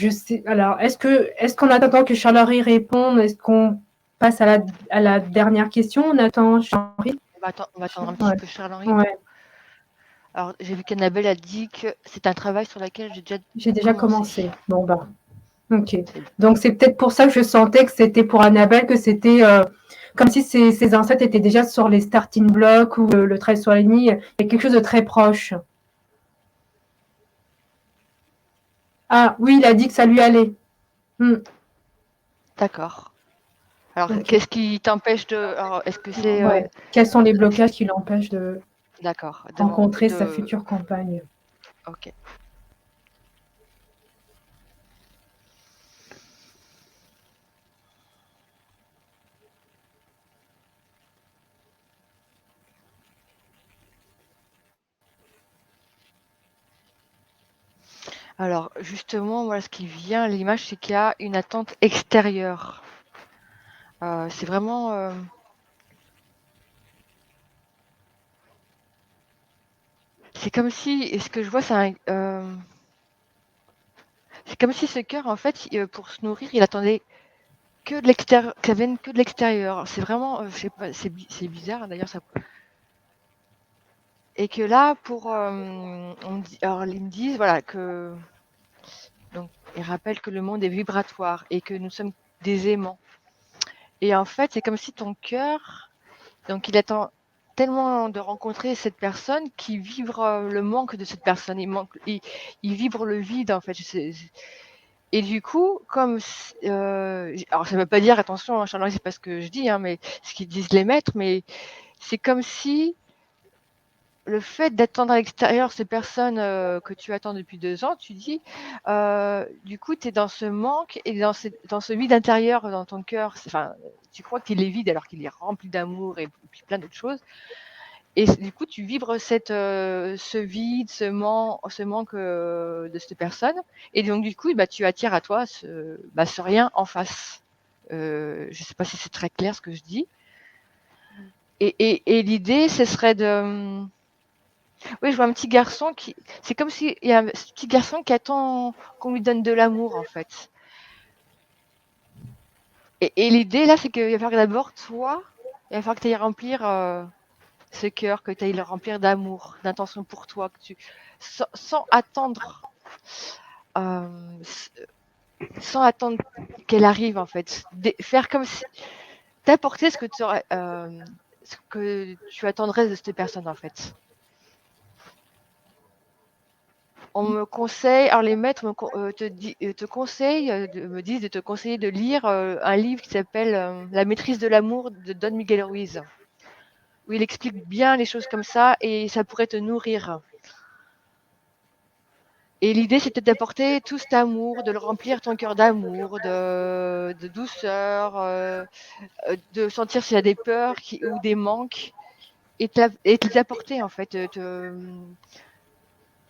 est-ce qu'en attendant que Charles-Henri réponde, est-ce qu'on passe à la dernière question? On attend Charles-Henri? On va attendre un petit peu Charles-Henri. Ouais. Alors, j'ai vu qu'Annabelle a dit que c'est un travail sur lequel j'ai déjà commencé. Bon, bah, ok. Donc, c'est peut-être pour ça que je sentais que c'était pour Annabelle, que c'était comme si ses ancêtres étaient déjà sur les starting blocks ou le 13 sur la ligne. Il y a quelque chose de très proche. Ah, oui, il a dit que ça lui allait. D'accord. Alors, Ok. qu'est-ce qui t'empêche de... Alors, est-ce que c'est... Ouais. Quels sont les blocages qui l'empêchent de D'accord. rencontrer sa future compagne? Ok. Alors, justement, voilà, ce qui vient à l'image, c'est qu'il y a une attente extérieure. C'est vraiment... c'est comme si... Et ce que je vois, c'est comme si ce cœur, en fait, pour se nourrir, il attendait que de l'extérieur, que ça vienne que de l'extérieur. C'est vraiment... je sais pas, c'est bizarre, d'ailleurs, ça... Et que là, alors, ils me disent, voilà, que... Donc, ils rappellent que le monde est vibratoire et que nous sommes des aimants. Et en fait, c'est comme si ton cœur, donc il attend tellement de rencontrer cette personne qui vibre le manque de cette personne. Il vibre le vide, en fait. Et du coup, alors ça ne veut pas dire, attention, hein, c'est pas ce que je dis, hein, mais ce qu'ils disent les maîtres, mais c'est comme si le fait d'attendre à l'extérieur ces personnes que tu attends depuis 2 ans, tu dis, du coup, tu es dans ce manque et dans ce vide intérieur dans ton cœur. Enfin, tu crois qu'il est vide alors qu'il est rempli d'amour et puis plein d'autres choses. Et du coup, tu vibres ce vide, ce manque de cette personne. Et donc, du coup, bah, tu attires à toi ce rien en face. Je ne sais pas si c'est très clair ce que je dis. Et l'idée, ce serait de... Oui, je vois un petit garçon qui... C'est comme s'il y a un petit garçon qui attend qu'on lui donne de l'amour, en fait. Et l'idée, là, c'est qu'il va falloir que d'abord, toi, il va falloir que tu ailles remplir ce cœur, que tu ailles le remplir d'amour, d'intention pour toi, sans attendre... euh, sans attendre qu'elle arrive, en fait. Faire comme si... T'apporter ce que tu attendrais de cette personne, en fait. On me conseille, alors les maîtres te conseillent, me disent de te conseiller de lire un livre qui s'appelle La maîtrise de l'amour de Don Miguel Ruiz, où il explique bien les choses comme ça et ça pourrait te nourrir. Et l'idée, c'était d'apporter tout cet amour, de le remplir ton cœur d'amour, de douceur, de sentir s'il y a des peurs ou des manques et te les apporter en fait,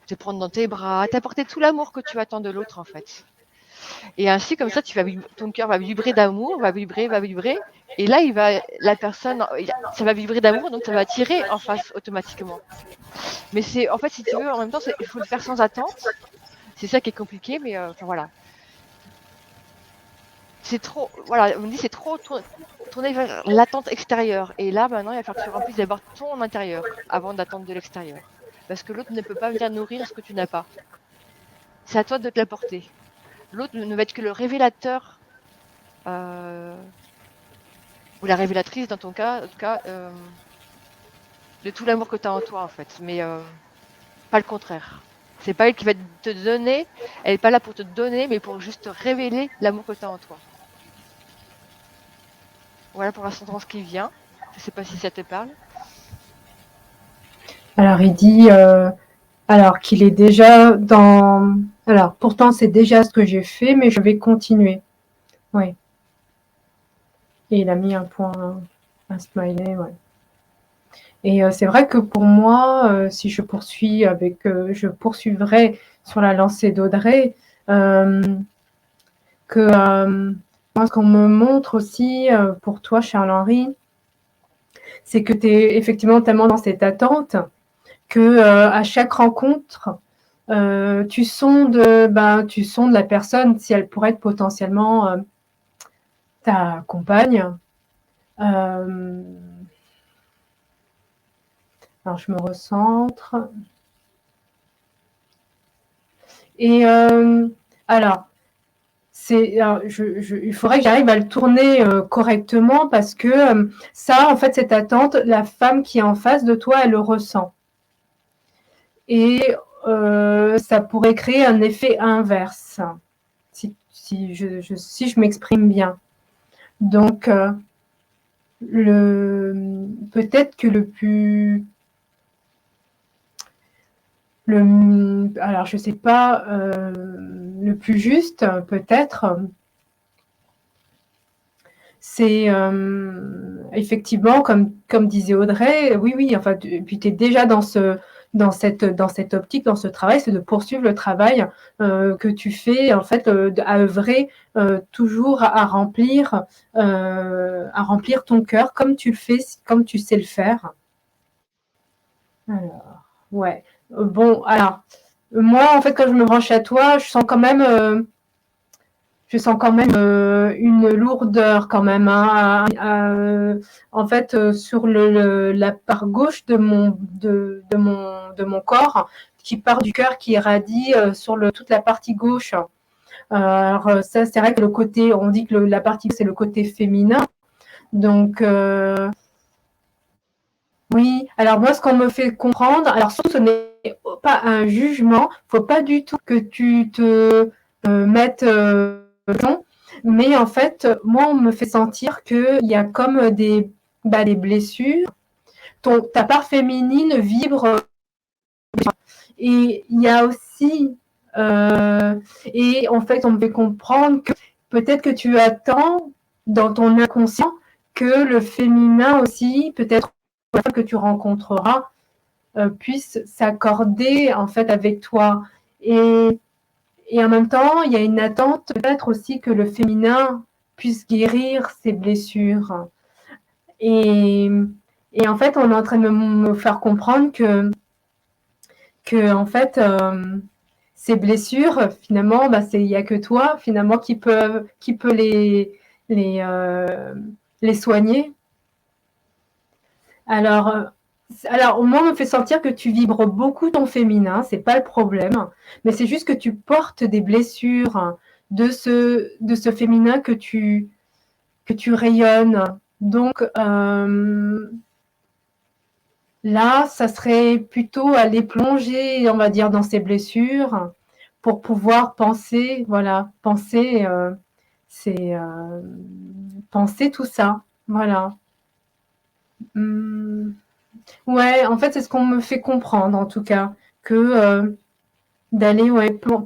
te prendre dans tes bras, t'apporter tout l'amour que tu attends de l'autre en fait. Et ainsi, comme ça, ton cœur va vibrer d'amour, va vibrer. Et là, la personne, ça va vibrer d'amour, donc ça va attirer en face automatiquement. Mais en fait, si tu veux, en même temps, il faut le faire sans attente. C'est ça qui est compliqué, mais enfin voilà. C'est trop, voilà, on me dit c'est trop tourner vers l'attente extérieure. Et là, maintenant, il va falloir que tu remplisses d'abord ton intérieur avant d'attendre de l'extérieur. Parce que l'autre ne peut pas venir nourrir ce que tu n'as pas. C'est à toi de te l'apporter. L'autre ne va être que le révélateur ou la révélatrice dans ton cas, en tout cas, de tout l'amour que tu as en toi en fait, mais pas le contraire. C'est pas elle qui va te donner, elle n'est pas là pour te donner, mais pour juste te révéler l'amour que tu as en toi. Voilà pour la sentence qui vient. Je sais pas si ça te parle. Alors il dit alors qu'il est déjà dans... Alors pourtant c'est déjà ce que j'ai fait, mais je vais continuer. Oui. Et il a mis un point, un smiley, ouais. Et c'est vrai que pour moi, si je poursuis je poursuivrai sur la lancée d'Audrey, moi, ce qu'on me montre aussi pour toi, Charles-Henri, c'est que tu es effectivement tellement dans cette attente que à chaque rencontre, tu sondes la personne si elle pourrait être potentiellement ta compagne. Alors je me recentre. Et alors, il faudrait que j'arrive à le tourner correctement parce que ça, en fait, cette attente, la femme qui est en face de toi, elle le ressent. Et ça pourrait créer un effet inverse, si je m'exprime bien. Donc, peut-être que alors je sais pas, le plus juste, peut-être, c'est effectivement, comme disait Audrey, oui, enfin, puis tu es déjà dans cette optique, dans ce travail, c'est de poursuivre le travail que tu fais, en fait, à œuvrer toujours à remplir ton cœur comme tu le fais, comme tu sais le faire. Alors, ouais. Bon, alors, moi, en fait, quand je me branche à toi, je sens quand même une lourdeur quand même, hein, en fait, sur la part gauche de mon corps, qui part du cœur, qui irradie sur toute la partie gauche. Alors ça, c'est vrai que on dit que la partie c'est le côté féminin. Donc oui, alors moi, ce qu'on me fait comprendre, alors surtout, ce n'est pas un jugement, faut pas du tout que tu te mettes mais en fait, moi, on me fait sentir qu'il y a comme des blessures. Ta part féminine vibre. Et il y a aussi, et en fait, on me fait comprendre que peut-être que tu attends dans ton inconscient que le féminin aussi, peut-être que tu rencontreras, puisse s'accorder en fait avec toi. Et en même temps, il y a une attente peut-être aussi que le féminin puisse guérir ses blessures. Et, et en fait, on est en train de me faire comprendre que en fait, ces blessures, finalement, il n'y a que toi, finalement, qui peut les, euh, les soigner. Alors, au moins, on me fait sentir que tu vibres beaucoup ton féminin, c'est pas le problème, mais c'est juste que tu portes des blessures de ce féminin que tu rayonnes. Donc, là, ça serait plutôt aller plonger, on va dire, dans ces blessures pour pouvoir penser, voilà, c'est penser tout ça, voilà. Hum. Ouais, en fait, c'est ce qu'on me fait comprendre, en tout cas, que d'aller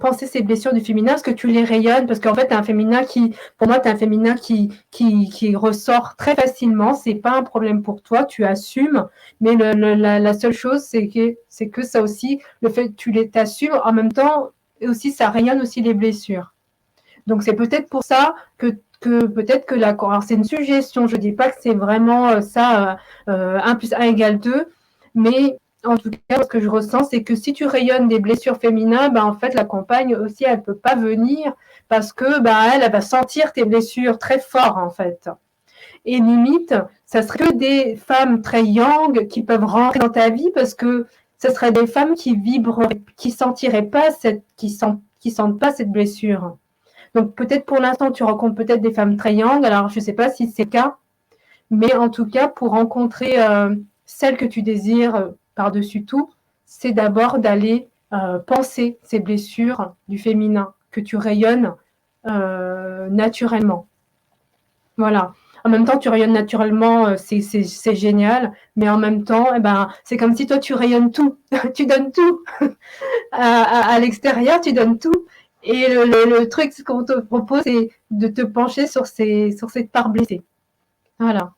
penser ces blessures du féminin, parce que tu les rayonnes, parce qu'en fait, pour moi, tu un féminin qui ressort très facilement, c'est pas un problème pour toi, tu assumes, mais la seule chose, c'est que ça aussi, le fait que tu les t'assumes, en même temps, et aussi, ça rayonne aussi les blessures. Donc, c'est peut-être pour ça que peut-être que alors c'est une suggestion, je dis pas que c'est vraiment ça, 1 plus 1 égale 2, mais en tout cas, ce que je ressens, c'est que si tu rayonnes des blessures féminines, en fait, la compagne aussi, elle peut pas venir parce que elle va sentir tes blessures très fort, en fait. Et limite, ça serait que des femmes très yang qui peuvent rentrer dans ta vie parce que ce seraient des femmes qui vibrent, qui sentiraient pas qui sentent pas cette blessure. Donc peut-être pour l'instant, tu rencontres peut-être des femmes très yang. Alors je ne sais pas si c'est le cas, mais en tout cas, pour rencontrer celle que tu désires par-dessus tout, c'est d'abord d'aller penser ces blessures du féminin que tu rayonnes naturellement. Voilà. En même temps, tu rayonnes naturellement, c'est génial, mais en même temps, c'est comme si toi, tu rayonnes tout, tu donnes tout à l'extérieur, tu donnes tout. Et le truc, ce qu'on te propose, c'est de te pencher sur cette part blessée. Voilà.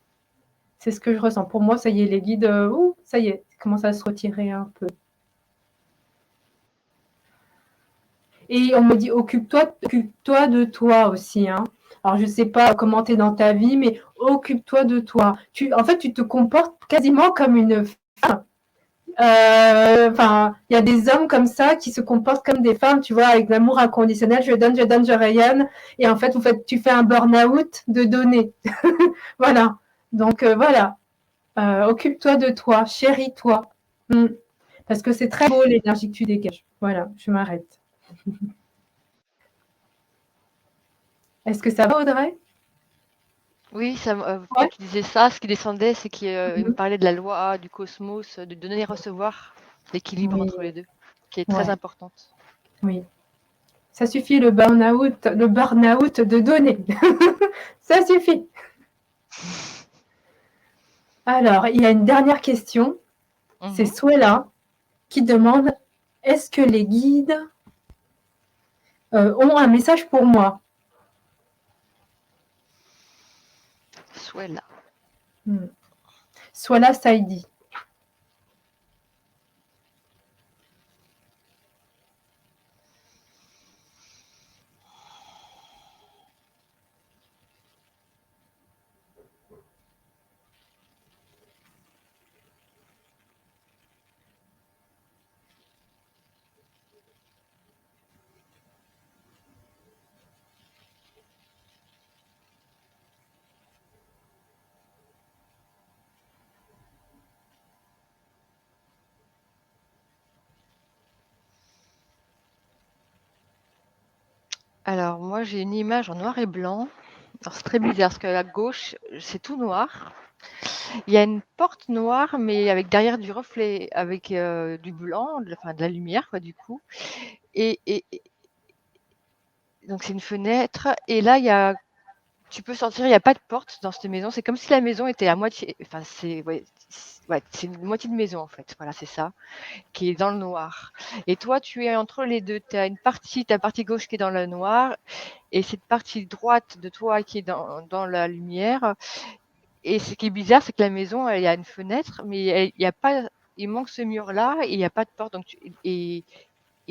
C'est ce que je ressens. Pour moi, ça y est, les guides, ça y est, commencent à se retirer un peu. Et on me dit, occupe-toi de toi aussi. Hein. Alors, je ne sais pas comment tu es dans ta vie, mais occupe-toi de toi. En fait, tu te comportes quasiment comme une femme. Enfin, il y a des hommes comme ça qui se comportent comme des femmes, tu vois, avec l'amour inconditionnel. Je donne, je rayonne. Et en fait, tu fais un burn-out de donner. Voilà. Donc, voilà. Occupe-toi de toi, chéris-toi. Parce que c'est très beau l'énergie que tu dégages. Voilà, je m'arrête. Est-ce que ça va, Audrey? Oui, pourquoi tu disais ça? Ce qui descendait, c'est qu'il me parlait de la loi du cosmos, de donner et recevoir, l'équilibre entre les deux, qui est très importante. Oui. Ça suffit le burn-out de données. Ça suffit. Alors, il y a une dernière question. C'est Suela qui demande, est-ce que les guides ont un message pour moi? Suela. Suela Saidi. Alors, moi, j'ai une image en noir et blanc. Alors, c'est très bizarre, parce qu'à gauche, c'est tout noir. Il y a une porte noire, mais avec derrière du reflet, avec du blanc, de la lumière, quoi, du coup. Et donc, c'est une fenêtre. Et là, tu peux sortir, il n'y a pas de porte dans cette maison. C'est comme si la maison était à moitié. Enfin, c'est une moitié de maison, en fait. Voilà, c'est ça, qui est dans le noir. Et toi, tu es entre les deux. Tu as ta partie gauche qui est dans le noir, et cette partie droite de toi qui est dans la lumière. Et ce qui est bizarre, c'est que la maison, il y a une fenêtre, mais il y a pas, il manque ce mur-là et il n'y a pas de porte. Donc et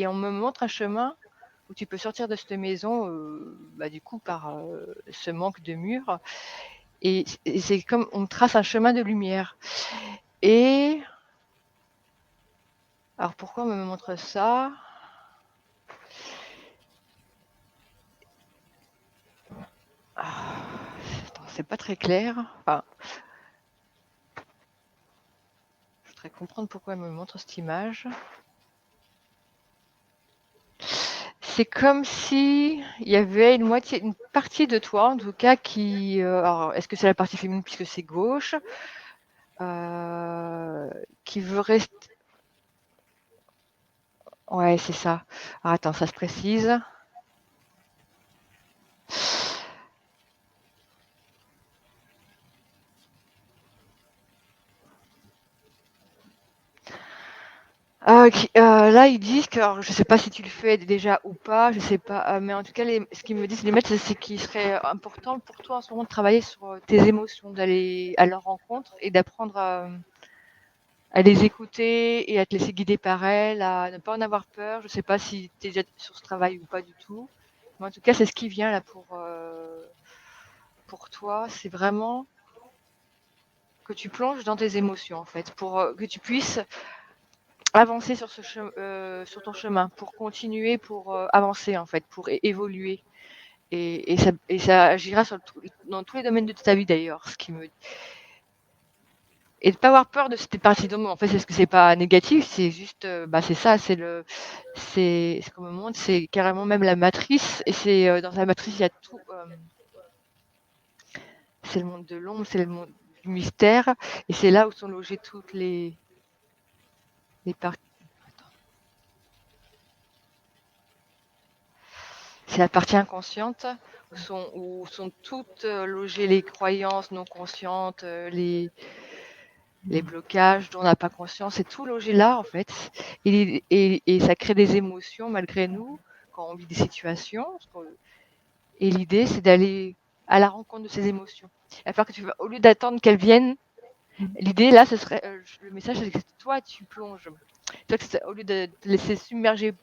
on me montre un chemin où tu peux sortir de cette maison, du coup, par ce manque de mur. Et c'est comme on trace un chemin de lumière. Et alors pourquoi on me montre ça? Attends, c'est pas très clair. Enfin, je voudrais comprendre pourquoi elle me montre cette image. C'est comme si il y avait une partie de toi, en tout cas, qui. Alors, est-ce que c'est la partie féminine puisque c'est gauche, qui veut rester. Ouais, c'est ça. Alors, attends, ça se précise. Là, ils disent que, alors, je sais pas si tu le fais déjà ou pas, je sais pas, mais en tout cas, ce qu'ils me disent, les maîtres, c'est qu'il serait important pour toi en ce moment de travailler sur tes émotions, d'aller à leur rencontre et d'apprendre à les écouter et à te laisser guider par elles, à ne pas en avoir peur. Je sais pas si tu es déjà sur ce travail ou pas du tout, mais en tout cas, c'est ce qui vient là pour toi. C'est vraiment que tu plonges dans tes émotions, en fait, pour que tu puisses avancer sur sur ton chemin, pour continuer, pour avancer, en fait, pour évoluer. Et ça agira dans tous les domaines de ta vie, d'ailleurs. Et de pas avoir peur de cette partie de moi. En fait, c'est ce que c'est pas négatif, c'est juste, c'est ça, c'est ce qu'on me montre, c'est carrément même la matrice. Et c'est dans la matrice, il y a tout. C'est le monde de l'ombre, c'est le monde du mystère, et c'est là où sont logées toutes les parties. C'est la partie inconsciente où sont toutes logées les croyances non conscientes, les blocages dont on n'a pas conscience. C'est tout logé là, en fait. Et ça crée des émotions malgré nous quand on vit des situations. Et l'idée, c'est d'aller à la rencontre de ces émotions. Il va falloir que au lieu d'attendre qu'elles viennent, l'idée là, ce serait le message, c'est que toi, tu plonges. Au lieu de te laisser submerger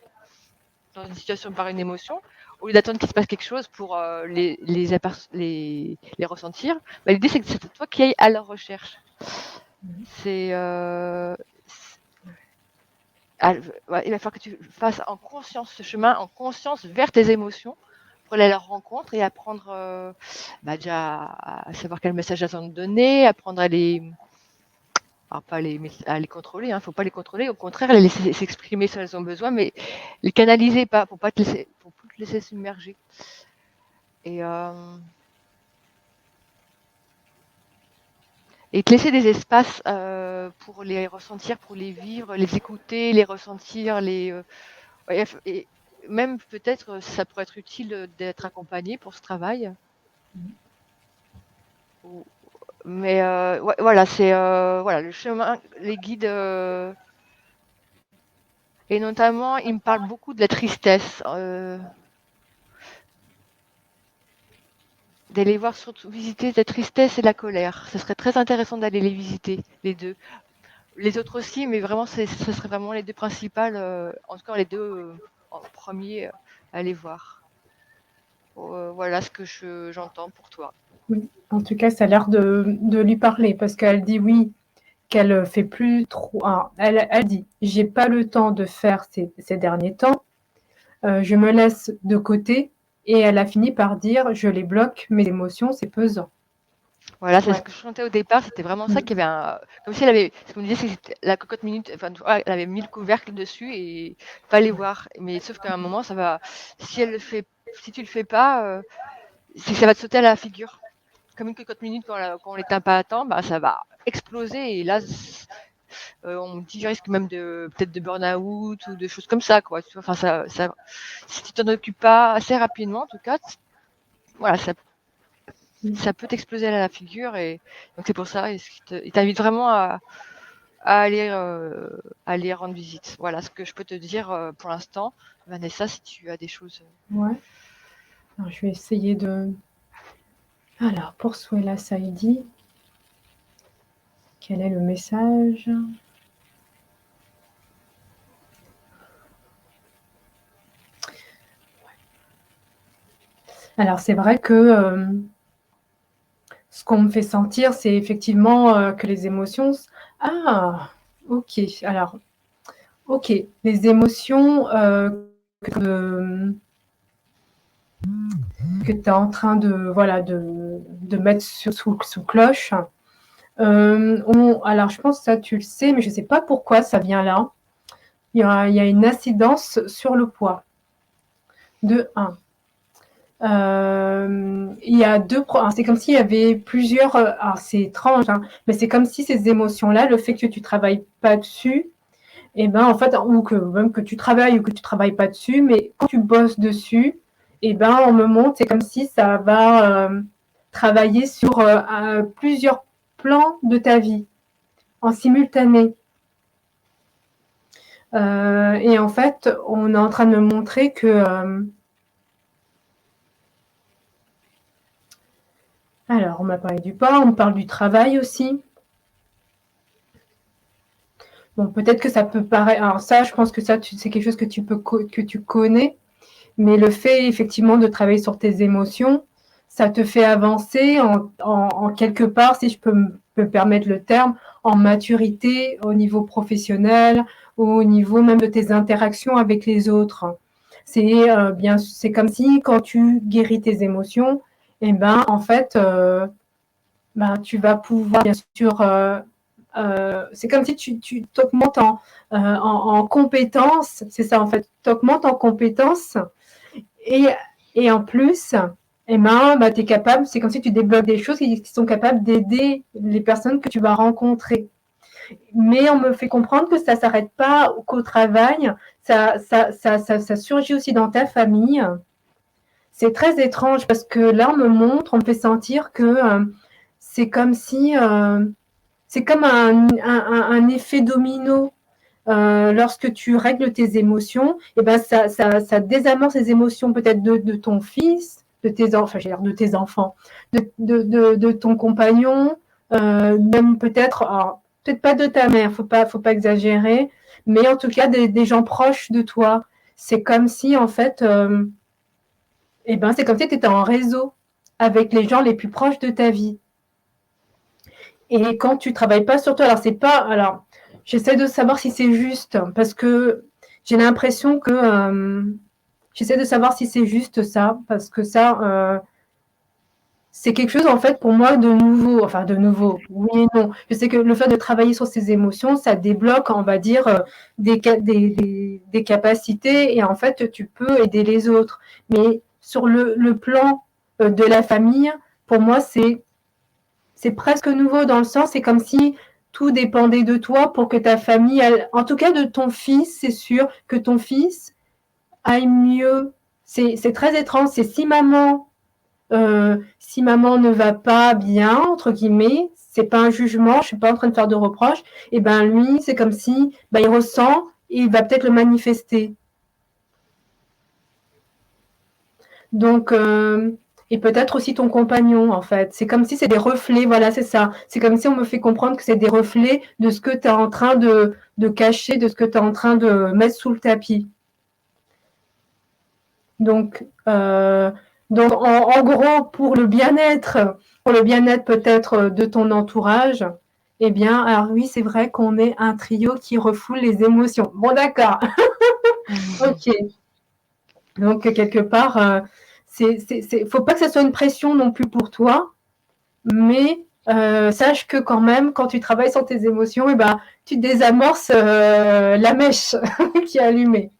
dans une situation par une émotion, au lieu d'attendre qu'il se passe quelque chose pour les ressentir, l'idée c'est que c'est toi qui ailles à leur recherche. Il va falloir que tu fasses en conscience ce chemin, en conscience vers tes émotions, pour aller à leur rencontre et apprendre déjà à savoir quel message elles ont donné, apprendre à pas à les contrôler, faut pas les contrôler, au contraire, les laisser s'exprimer si elles ont besoin, mais les canaliser pas, pour plus te laisser submerger. Et te laisser des espaces pour les ressentir, pour les vivre, les écouter, les ressentir, même peut-être, ça pourrait être utile d'être accompagné pour ce travail. Mais voilà, c'est voilà, le chemin, les guides, et notamment, ils me parlent beaucoup de la tristesse. D'aller voir, surtout visiter la tristesse et la colère. Ce serait très intéressant d'aller les visiter, les deux. Les autres aussi, mais vraiment, ce serait vraiment les deux principales, en tout cas les deux en premier à aller voir. Voilà ce que j'entends pour toi. Oui. En tout cas, ça a l'air de lui parler parce qu'elle dit oui, qu'elle fait plus trop. Ah, elle dit, j'ai pas le temps de faire ces derniers temps. Je me laisse de côté et elle a fini par dire, je les bloque, mes émotions, c'est pesant. Voilà, c'est ce que je sentais au départ, c'était vraiment ça, qu'il y avait comme si elle avait, ce qu'on me disait, c'est que la cocotte minute, enfin, elle avait mis le couvercle dessus et fallait voir. Mais sauf qu'à un moment, ça va, si tu le fais pas, ça va te sauter à la figure. Comme une cocotte minute, quand on l'éteint pas à temps, bah, ça va exploser. Et là, on me dit, je risque même peut-être de burn-out ou de choses comme ça, quoi. Enfin, si tu t'en occupes pas assez rapidement, en tout cas, voilà, ça peut t'exploser à la figure. Et donc, c'est pour ça, il t'invite vraiment à aller rendre visite. Voilà ce que je peux te dire pour l'instant. Vanessa, si tu as des choses. Ouais. Alors, je vais essayer de. Alors, pour Souela Saïdi, quel est le message? Alors, c'est vrai que ce qu'on me fait sentir, c'est effectivement que les émotions. Ah, ok. Alors, ok. Les émotions que tu es en train de mettre sous cloche. Alors, je pense que ça, tu le sais, mais je ne sais pas pourquoi ça vient là. Il y a une incidence sur le poids. De 1. Il y a c'est comme s'il y avait plusieurs. Alors, c'est étrange, hein, mais c'est comme si ces émotions-là, le fait que tu ne travailles pas dessus, et ben, en fait, ou que même que tu travailles ou que tu ne travailles pas dessus, mais quand tu bosses dessus, et ben, on me montre, c'est comme si ça va travailler sur plusieurs plans de ta vie en simultané. Et en fait, on est en train de me montrer que. Alors, on m'a parlé du poids, on me parle du travail aussi. Bon, peut-être que ça peut paraître. Alors, ça, je pense que ça, c'est quelque chose que tu connais. Mais le fait, effectivement, de travailler sur tes émotions, ça te fait avancer en quelque part, si je peux me permettre le terme, en maturité au niveau professionnel, au niveau même de tes interactions avec les autres. C'est comme si quand tu guéris tes émotions, et ben en fait, tu vas pouvoir bien sûr. C'est comme si tu t'augmentes en compétences, c'est ça en fait, tu augmentes en compétences et en plus, eh ben, tu es capable, c'est comme si tu débloques des choses qui sont capables d'aider les personnes que tu vas rencontrer. Mais on me fait comprendre que ça ne s'arrête pas qu'au travail, ça surgit aussi dans ta famille. C'est très étrange parce que là, on me fait sentir que c'est comme si, c'est comme un effet domino. Lorsque tu règles tes émotions, et ben ça désamorce les émotions peut-être de ton fils, de tes enfants, de ton compagnon, même peut-être pas de ta mère, faut pas exagérer, mais en tout cas des gens proches de toi. C'est comme si en fait, c'est comme si tu étais en réseau avec les gens les plus proches de ta vie. Et quand tu travailles pas sur toi, alors j'essaie de savoir si c'est juste parce que j'ai l'impression que j'essaie de savoir si c'est juste ça parce que ça c'est quelque chose en fait pour moi de nouveau, enfin de nouveau. Oui et non. Je sais que le fait de travailler sur ses émotions, ça débloque, on va dire, des capacités et en fait tu peux aider les autres. Mais sur le plan de la famille, pour moi c'est presque nouveau dans le sens, c'est comme si tout dépendait de toi pour que ta famille, en tout cas de ton fils, c'est sûr que ton fils aille mieux. C'est très étrange. C'est si maman ne va pas bien, entre guillemets, c'est pas un jugement, je suis pas en train de faire de reproches, et ben lui, c'est comme si il ressent et il va peut-être le manifester. Donc, et peut-être aussi ton compagnon, en fait. C'est comme si c'est des reflets, voilà, c'est ça. C'est comme si on me fait comprendre que c'est des reflets de ce que tu es en train de cacher, de ce que tu es en train de mettre sous le tapis. Donc, en gros, pour le bien-être peut-être de ton entourage, eh bien, alors oui, c'est vrai qu'on est un trio qui refoule les émotions. Bon, d'accord. Ok. Donc, quelque part, faut pas que ça soit une pression non plus pour toi, mais sache que quand même, quand tu travailles sur tes émotions, eh ben, tu désamorces la mèche qui est allumée.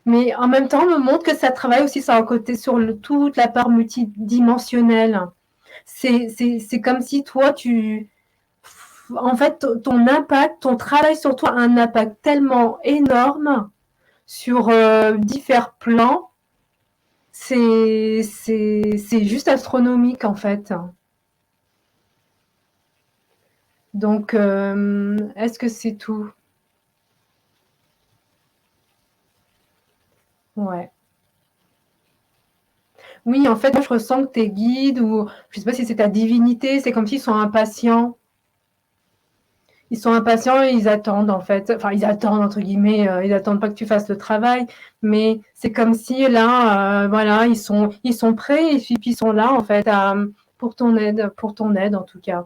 Mais en même temps, on me montre que ça travaille aussi sur un côté, sur toute la part multidimensionnelle. C'est comme si toi, en fait, ton impact, ton travail sur toi a un impact tellement énorme sur différents plans. C'est juste astronomique, en fait. Donc, est-ce que c'est tout? Ouais. Oui, en fait, moi, je ressens que tes guides, ou je sais pas si c'est ta divinité, c'est comme s'ils sont impatients. Ils sont impatients et ils attendent, en fait. Enfin, ils attendent, entre guillemets, ils attendent pas que tu fasses le travail, mais c'est comme si là, voilà, ils sont prêts et puis ils sont là, en fait, pour ton aide, en tout cas.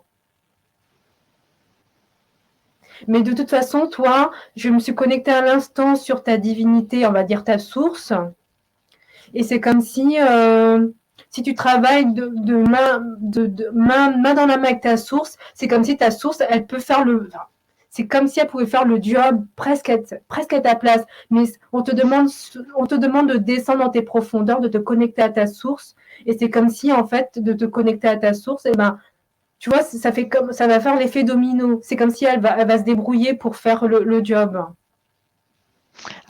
Mais de toute façon, toi, je me suis connectée à l'instant sur ta divinité, on va dire ta source, et c'est comme si tu travailles main dans la main avec ta source, c'est comme si ta source, elle peut faire c'est comme si elle pouvait faire le job presque à ta place. Mais on te demande de descendre dans tes profondeurs, de te connecter à ta source. Et c'est comme si, en fait, de te connecter à ta source, et ben, tu vois, ça va faire l'effet domino. C'est comme si elle va se débrouiller pour faire le job. Alors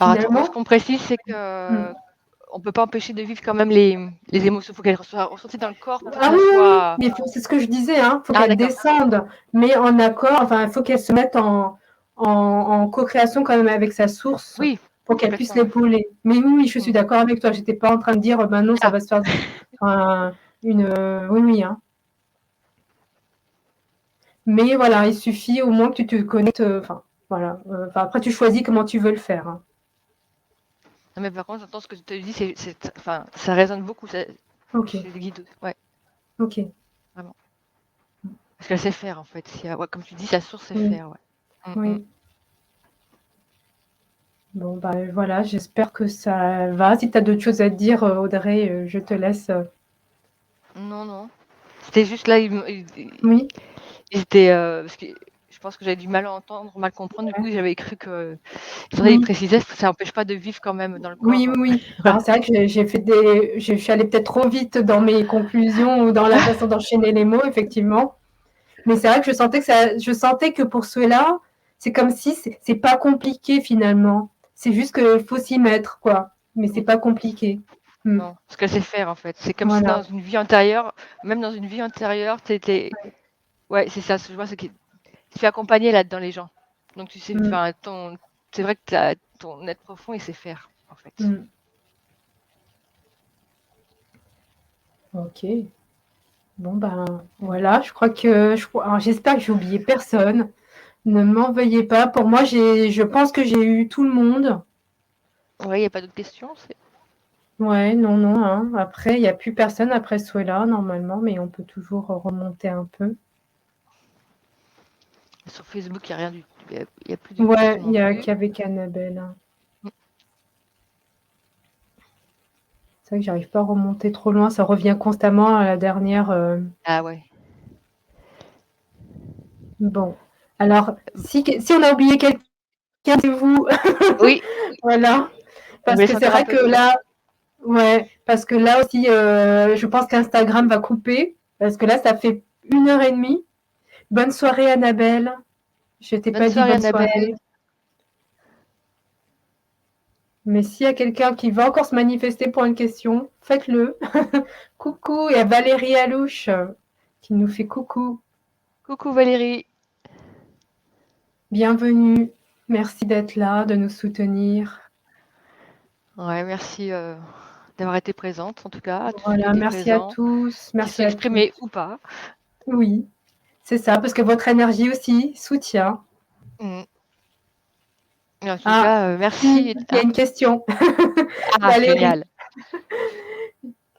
attends, moi, ce Finalement, qu'on précise, c'est que on peut pas empêcher de vivre quand même les émotions. Il faut qu'elles soient ressenties dans le corps pour que ah ça oui, oui, soit. mais c'est ce que je disais, hein. Faut Ah qu'elle d'accord. descende, mais en accord. Enfin, il faut qu'elle se mette en co-création quand même avec sa source Oui, pour qu'elle puisse complètement. Ouais. l'épauler. Mais oui, oui, je suis d'accord avec toi. J'étais pas en train de dire, ben non, ça Ah, va se faire oui, oui, hein. Mais voilà, il suffit au moins que tu te connectes. Enfin, voilà. Enfin, après, tu choisis comment tu veux le faire, hein. non, mais par contre, j'entends ce que tu te dis, enfin, ça résonne beaucoup Ok, chez les guides. Ouais, ok. vraiment. Parce qu'elle sait faire en fait. Ouais, comme tu dis, sa source sait Oui, faire. Ouais. oui. Bon, bah voilà, j'espère que ça va. Si tu as d'autres choses à dire, Audrey, je te laisse. Non, non. C'était juste là, Oui, ils étaient. Parce que je pense que j'avais du mal à entendre, mal comprendre. Du coup, ouais. j'avais cru que. Il Oui, précisait, ça n'empêche pas de vivre quand même dans le oui, corps. oui, oui. Voilà. Alors c'est vrai que je suis allée peut-être trop vite dans mes conclusions ou dans la façon d'enchaîner les mots, effectivement. Mais c'est vrai que je sentais que pour ceux-là, c'est comme si c'est pas compliqué finalement. C'est juste qu'il faut s'y mettre, quoi. Mais c'est pas compliqué. Mm. Non, ce qu'elle sait faire en fait. C'est comme si Voilà. dans une vie antérieure, même dans une vie antérieure, t'étais. Ouais, c'est ça. Je vois, c'est que tu fais accompagner là-dedans les gens. Donc tu sais, Mm. enfin, c'est vrai que ton être profond, il sait faire en fait. Mm. Ok. Bon ben voilà, je crois que alors, j'espère que j'ai oublié personne. Ne m'en veuillez pas. Pour moi, je pense que j'ai eu tout le monde. Ouais, il n'y a pas d'autres questions. Ouais, non, non, hein. Après, il n'y a plus personne après Suela, normalement, mais on peut toujours remonter un peu. Sur Facebook, il n'y a rien du tout. Il y a plus de Ouais, questions il non y a plus. qu'avec Annabelle, hein. C'est vrai que j'arrive pas à remonter trop loin, ça revient constamment à la dernière. Ah ouais. Bon. Alors, si on a oublié quelqu'un, c'est vous. Oui, Voilà. on me Parce que laisse c'est encore un vrai peu que de temps. là, ouais, parce que là aussi, je pense qu'Instagram va couper. Parce que là, ça fait 1 heure et demie. Bonne soirée, Annabelle. Je t'ai Bonne pas dit soirée, bonne Annabelle. soirée. Mais s'il y a quelqu'un qui va encore se manifester pour une question, faites-le. Coucou, il y a Valérie Alouche qui nous fait coucou. Coucou Valérie. Bienvenue. Merci d'être là, de nous soutenir. Ouais, merci d'avoir été présente, en tout cas, à tous ceux qui Voilà, étaient merci à présents, tous. qui se Merci sont à tous. exprimés ou pas. Oui, c'est ça, parce que votre énergie aussi soutient. Mm. Et en tout Ah, cas, merci. il y a une question. Ah, Valérie, génial.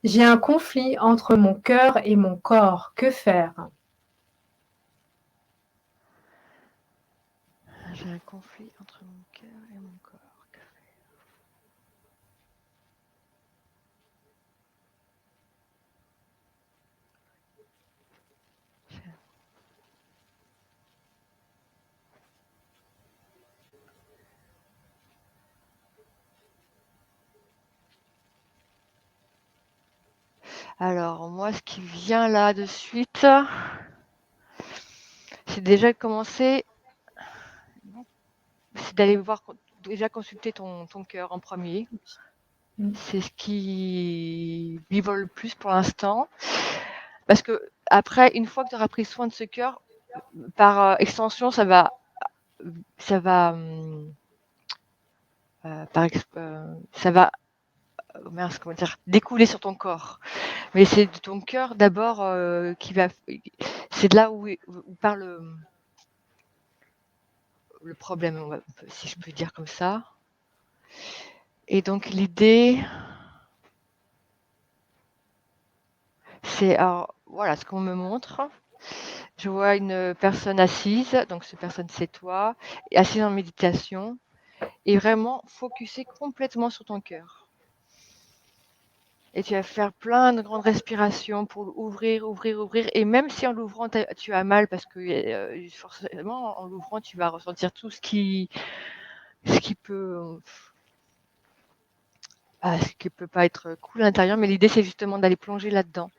j'ai un conflit entre mon cœur et mon corps. Que faire? J'ai un conflit entre mon cœur et mon corps. Alors, moi, ce qui vient là de suite, c'est déjà de commencer, c'est d'aller voir, déjà consulter ton cœur en premier. C'est ce qui lui vole le plus pour l'instant. Parce que après, une fois que tu auras pris soin de ce cœur, par extension, ça va, ça va mince, comment dire, découler sur ton corps. Mais c'est de ton cœur d'abord qui va. C'est de là où part le problème, si je peux dire comme ça. Et donc l'idée, c'est, alors voilà ce qu'on me montre. Je vois une personne assise, donc cette personne c'est toi, assise en méditation, et vraiment focuser complètement sur ton cœur. Et tu vas faire plein de grandes respirations pour ouvrir. Et même si en l'ouvrant, tu as mal, parce que forcément, en l'ouvrant, tu vas ressentir tout ce qui peut, ce qui peut pas être cool à l'intérieur. Mais l'idée, c'est justement d'aller plonger là-dedans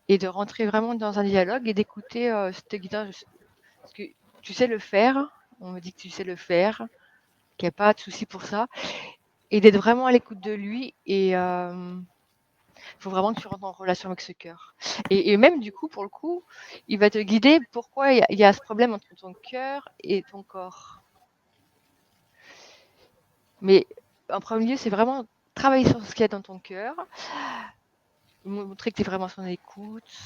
et de rentrer vraiment dans un dialogue et d'écouter cette guidance. Parce que tu sais le faire. On me dit que tu sais le faire, qu'il n'y a pas de souci pour ça. Et d'être vraiment à l'écoute de lui. Et il faut vraiment que tu rentres en relation avec ce cœur. Et même du coup, pour le coup, il va te guider pourquoi il y a ce problème entre ton cœur et ton corps. Mais en premier lieu, c'est vraiment travailler sur ce qu'il y a dans ton cœur, montrer que tu es vraiment à son écoute.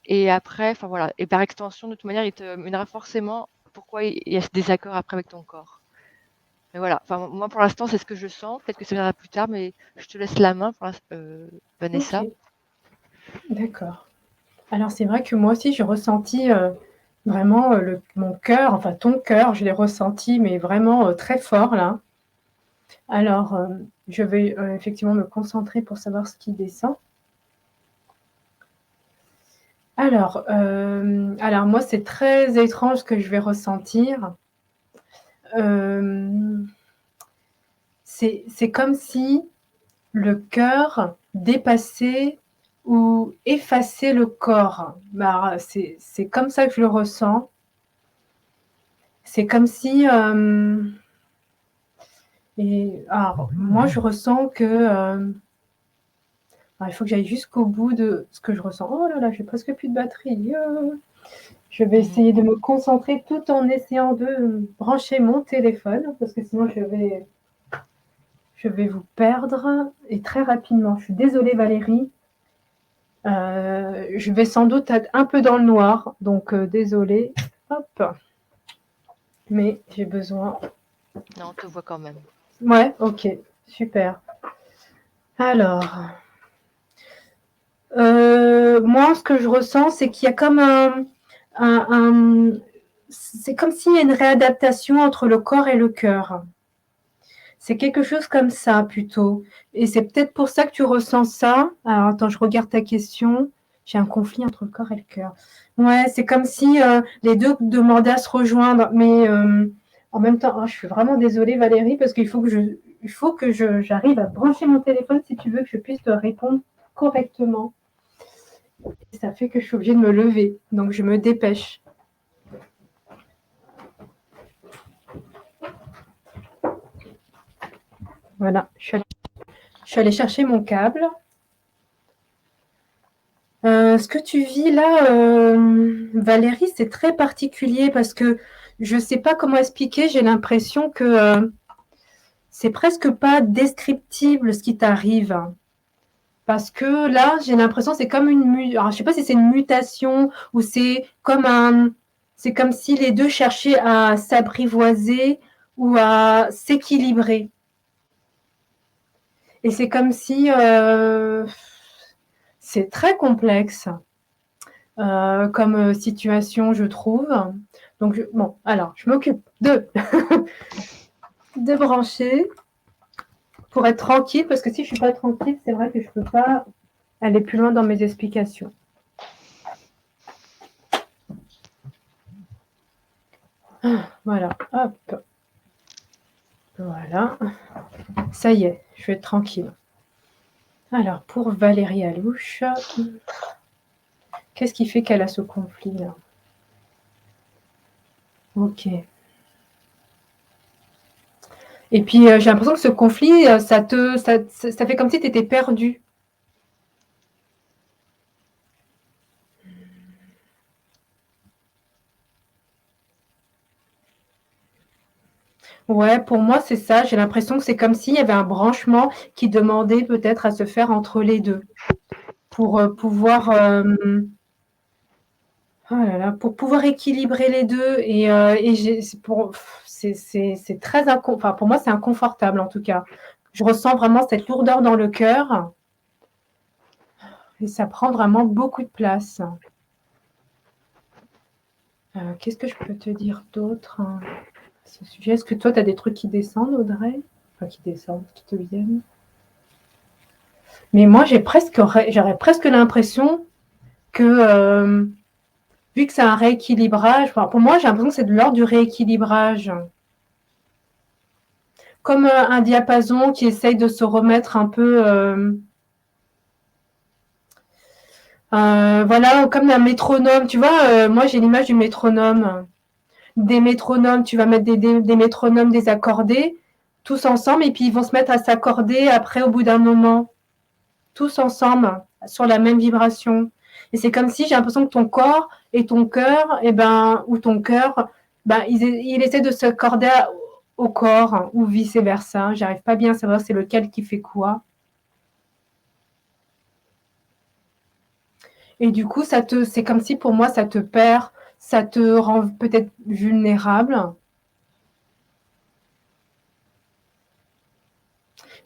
Et après, enfin voilà, et par extension, de toute manière, il te mènera forcément pourquoi il y a ce désaccord après avec ton corps. Mais voilà, enfin, moi pour l'instant, c'est ce que je sens. Peut-être que ça viendra plus tard, mais je te laisse la main, Vanessa. Ok, d'accord. Alors c'est vrai que moi aussi j'ai ressenti vraiment mon cœur, enfin ton cœur, je l'ai ressenti, mais vraiment très fort là. Alors je vais effectivement me concentrer pour savoir ce qui descend. Alors moi c'est très étrange ce que je vais ressentir. C'est comme si le cœur dépassait ou effaçait le corps. Bah, c'est comme ça que je le ressens. C'est comme si... moi, je ressens que... il faut que j'aille jusqu'au bout de ce que je ressens. Oh là là, j'ai presque plus de batterie. Je vais essayer de me concentrer tout en essayant de brancher mon téléphone, parce que sinon je vais vous perdre, et très rapidement. Je suis désolée Valérie. Je vais sans doute être un peu dans le noir, donc désolée. Hop. Mais j'ai besoin... Non, on te voit quand même. Ouais, ok, super. Alors, moi, ce que je ressens, c'est qu'il y a comme c'est comme s'il y a une réadaptation entre le corps et le cœur. C'est quelque chose comme ça, plutôt. Et c'est peut-être pour ça que tu ressens ça. Alors, attends, je regarde ta question. J'ai un conflit entre le corps et le cœur. Ouais, c'est comme si les deux demandaient à se rejoindre. Mais en même temps, je suis vraiment désolée, Valérie, parce qu'il faut que j'arrive à brancher mon téléphone si tu veux que je puisse te répondre correctement. Et ça fait que je suis obligée de me lever. Donc, je me dépêche. Voilà, je suis allée chercher mon câble. Ce que tu vis là, Valérie, c'est très particulier parce que je ne sais pas comment expliquer. J'ai l'impression que c'est presque pas descriptible ce qui t'arrive. Parce que là, j'ai l'impression que c'est comme alors, je sais pas si c'est une mutation ou c'est comme si les deux cherchaient à s'apprivoiser ou à s'équilibrer. Et c'est comme si c'est très complexe comme situation, je trouve. Donc, bon, alors, je m'occupe de brancher pour être tranquille, parce que si je suis pas tranquille, c'est vrai que je peux pas aller plus loin dans mes explications. Voilà, hop. Voilà. Ça y est, je vais être tranquille. Alors, pour Valérie Alouche, qu'est-ce qui fait qu'elle a ce conflit là? Ok. Et puis, j'ai l'impression que ce conflit, ça fait comme si tu étais perdu. Ouais, pour moi, c'est ça. J'ai l'impression que c'est comme s'il y avait un branchement qui demandait peut-être à se faire entre les deux pour pouvoir oh là là, pour pouvoir équilibrer les deux et c'est très enfin, pour moi, c'est inconfortable en tout cas. Je ressens vraiment cette lourdeur dans le cœur et ça prend vraiment beaucoup de place. Qu'est-ce que je peux te dire d'autre à ce sujet? Est-ce que toi, tu as des trucs qui descendent, Audrey? Enfin, qui descendent, qui te viennent? Mais moi, j'aurais presque l'impression que, vu que c'est un rééquilibrage, enfin, pour moi, j'ai l'impression que c'est de l'ordre du rééquilibrage. Comme un diapason qui essaye de se remettre un peu, voilà, comme un métronome. Tu vois, moi, j'ai l'image du métronome. Des métronomes, tu vas mettre des métronomes désaccordés, tous ensemble, et puis ils vont se mettre à s'accorder après au bout d'un moment, tous ensemble, sur la même vibration. Et c'est comme si j'ai l'impression que ton corps et ton cœur, ou ton cœur, il essaie de s'accorder au corps, ou vice-versa. J'arrive pas bien à savoir c'est lequel qui fait quoi. Et du coup, c'est comme si pour moi, ça te perd, ça te rend peut-être vulnérable.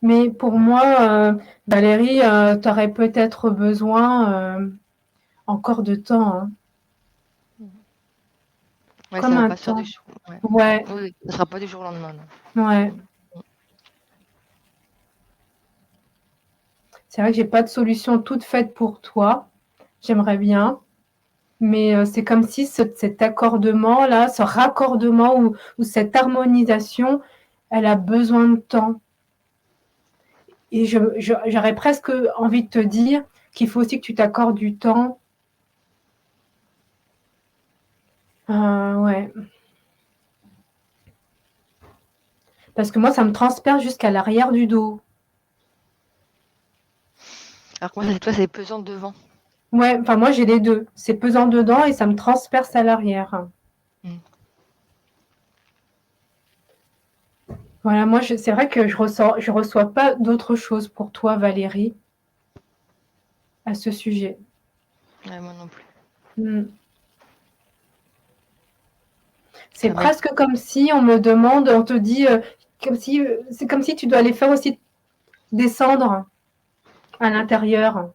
Mais pour moi, Valérie, tu aurais peut-être besoin encore de temps. Hein. Ouais, Comme ça va un pas se faire temps. du jour. Ouais. Ouais, Oui, ça sera pas du jour au lendemain. Non. ouais. C'est vrai que j'ai pas de solution toute faite pour toi. J'aimerais bien. Mais c'est comme si cet accordement-là, ce raccordement ou cette harmonisation, elle a besoin de temps. Et j'aurais presque envie de te dire qu'il faut aussi que tu t'accordes du temps. Ouais. Parce que moi, ça me transperce jusqu'à l'arrière du dos. Alors que moi, toi, c'est pesant devant. Ouais, enfin moi j'ai les deux. C'est pesant dedans et ça me transperce à l'arrière. Voilà, moi c'est vrai que je reçois pas d'autre chose pour toi, Valérie, à ce sujet. Ouais, moi non plus. C'est presque comme si on me demande, on te dit, c'est comme si tu dois les faire aussi descendre à l'intérieur.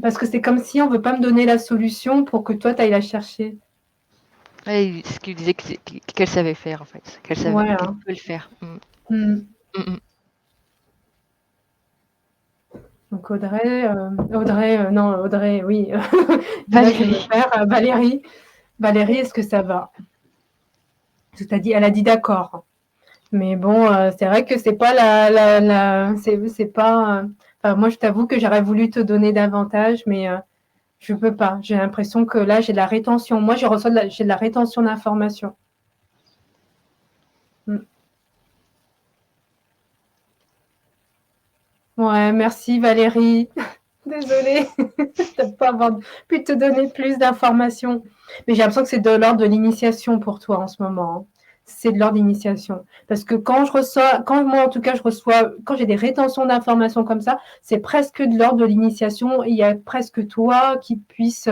Parce que c'est comme si on veut pas me donner la solution pour que toi tu ailles la chercher. Ouais, ce qu'il disait qu'elle savait faire en fait, qu'elle Ouais, peut le faire. Donc Audrey, oui. Valérie. Valérie. Valérie, est-ce que ça va? Elle a dit d'accord. Mais bon, c'est vrai que c'est pas c'est pas. Enfin, moi, je t'avoue que j'aurais voulu te donner davantage, mais je peux pas. J'ai l'impression que là, j'ai de la rétention. Moi, j'ai de la rétention d'informations. Ouais, merci Valérie. Désolée de ne pas avoir pu te donner plus d'informations. Mais j'ai l'impression que c'est de l'ordre de l'initiation pour toi en ce moment, hein. C'est de l'ordre d'initiation. Parce que quand moi en tout cas je reçois, quand j'ai des rétentions d'informations comme ça, c'est presque de l'ordre de l'initiation. Il y a presque toi qui puisse,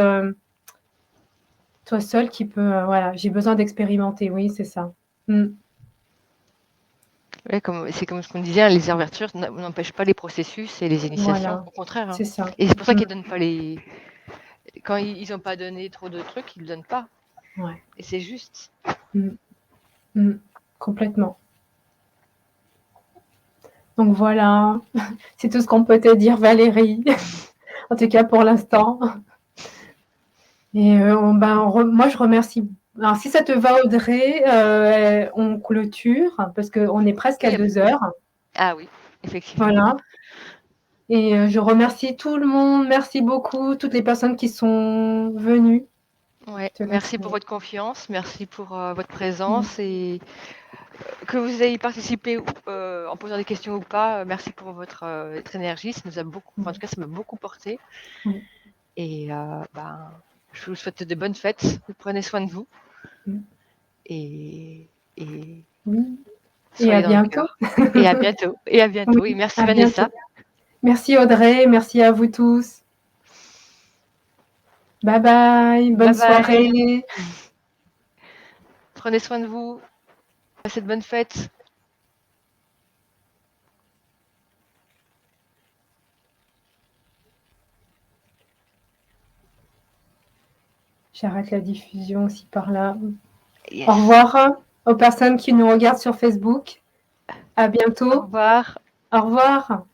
toi seul qui peut, voilà, j'ai besoin d'expérimenter. Oui, c'est ça. Mm. Ouais, c'est comme ce qu'on disait, hein, les ouvertures n'empêchent pas les processus et les initiations, Voilà, au contraire, hein. c'est ça. Et c'est pour ça Mm. qu'ils donnent pas les. Quand ils n'ont pas donné trop de trucs, ils ne le donnent pas. Ouais. Et c'est juste. Mm. Mm. Complètement. Donc voilà, c'est tout ce qu'on peut te dire, Valérie. En tout cas pour l'instant. Et moi, je remercie. Alors, si ça te va, Audrey, on clôture parce qu'on est presque à Oui, 2 heures. Ah oui, effectivement. Voilà. Et je remercie tout le monde. Merci beaucoup, toutes les personnes qui sont venues. Ouais, Je te laisse. merci pour votre confiance, merci pour votre présence et que vous ayez participé en posant des questions ou pas, merci pour votre énergie, ça nous a beaucoup, en tout cas ça m'a beaucoup porté. Oui. Et je vous souhaite de bonnes fêtes, prenez soin de vous et Oui. Et à soyez dans le bientôt. cœur. Et à bientôt. Et à bientôt. Oui, Et merci à bientôt. Vanessa. Merci Audrey, merci à vous tous. Bye bye, bonne Bye bye. soirée. Prenez soin de vous. Passez de bonnes fêtes. J'arrête la diffusion aussi par là. Yes. Au revoir aux personnes qui nous regardent sur Facebook. À bientôt. Au revoir. Au revoir.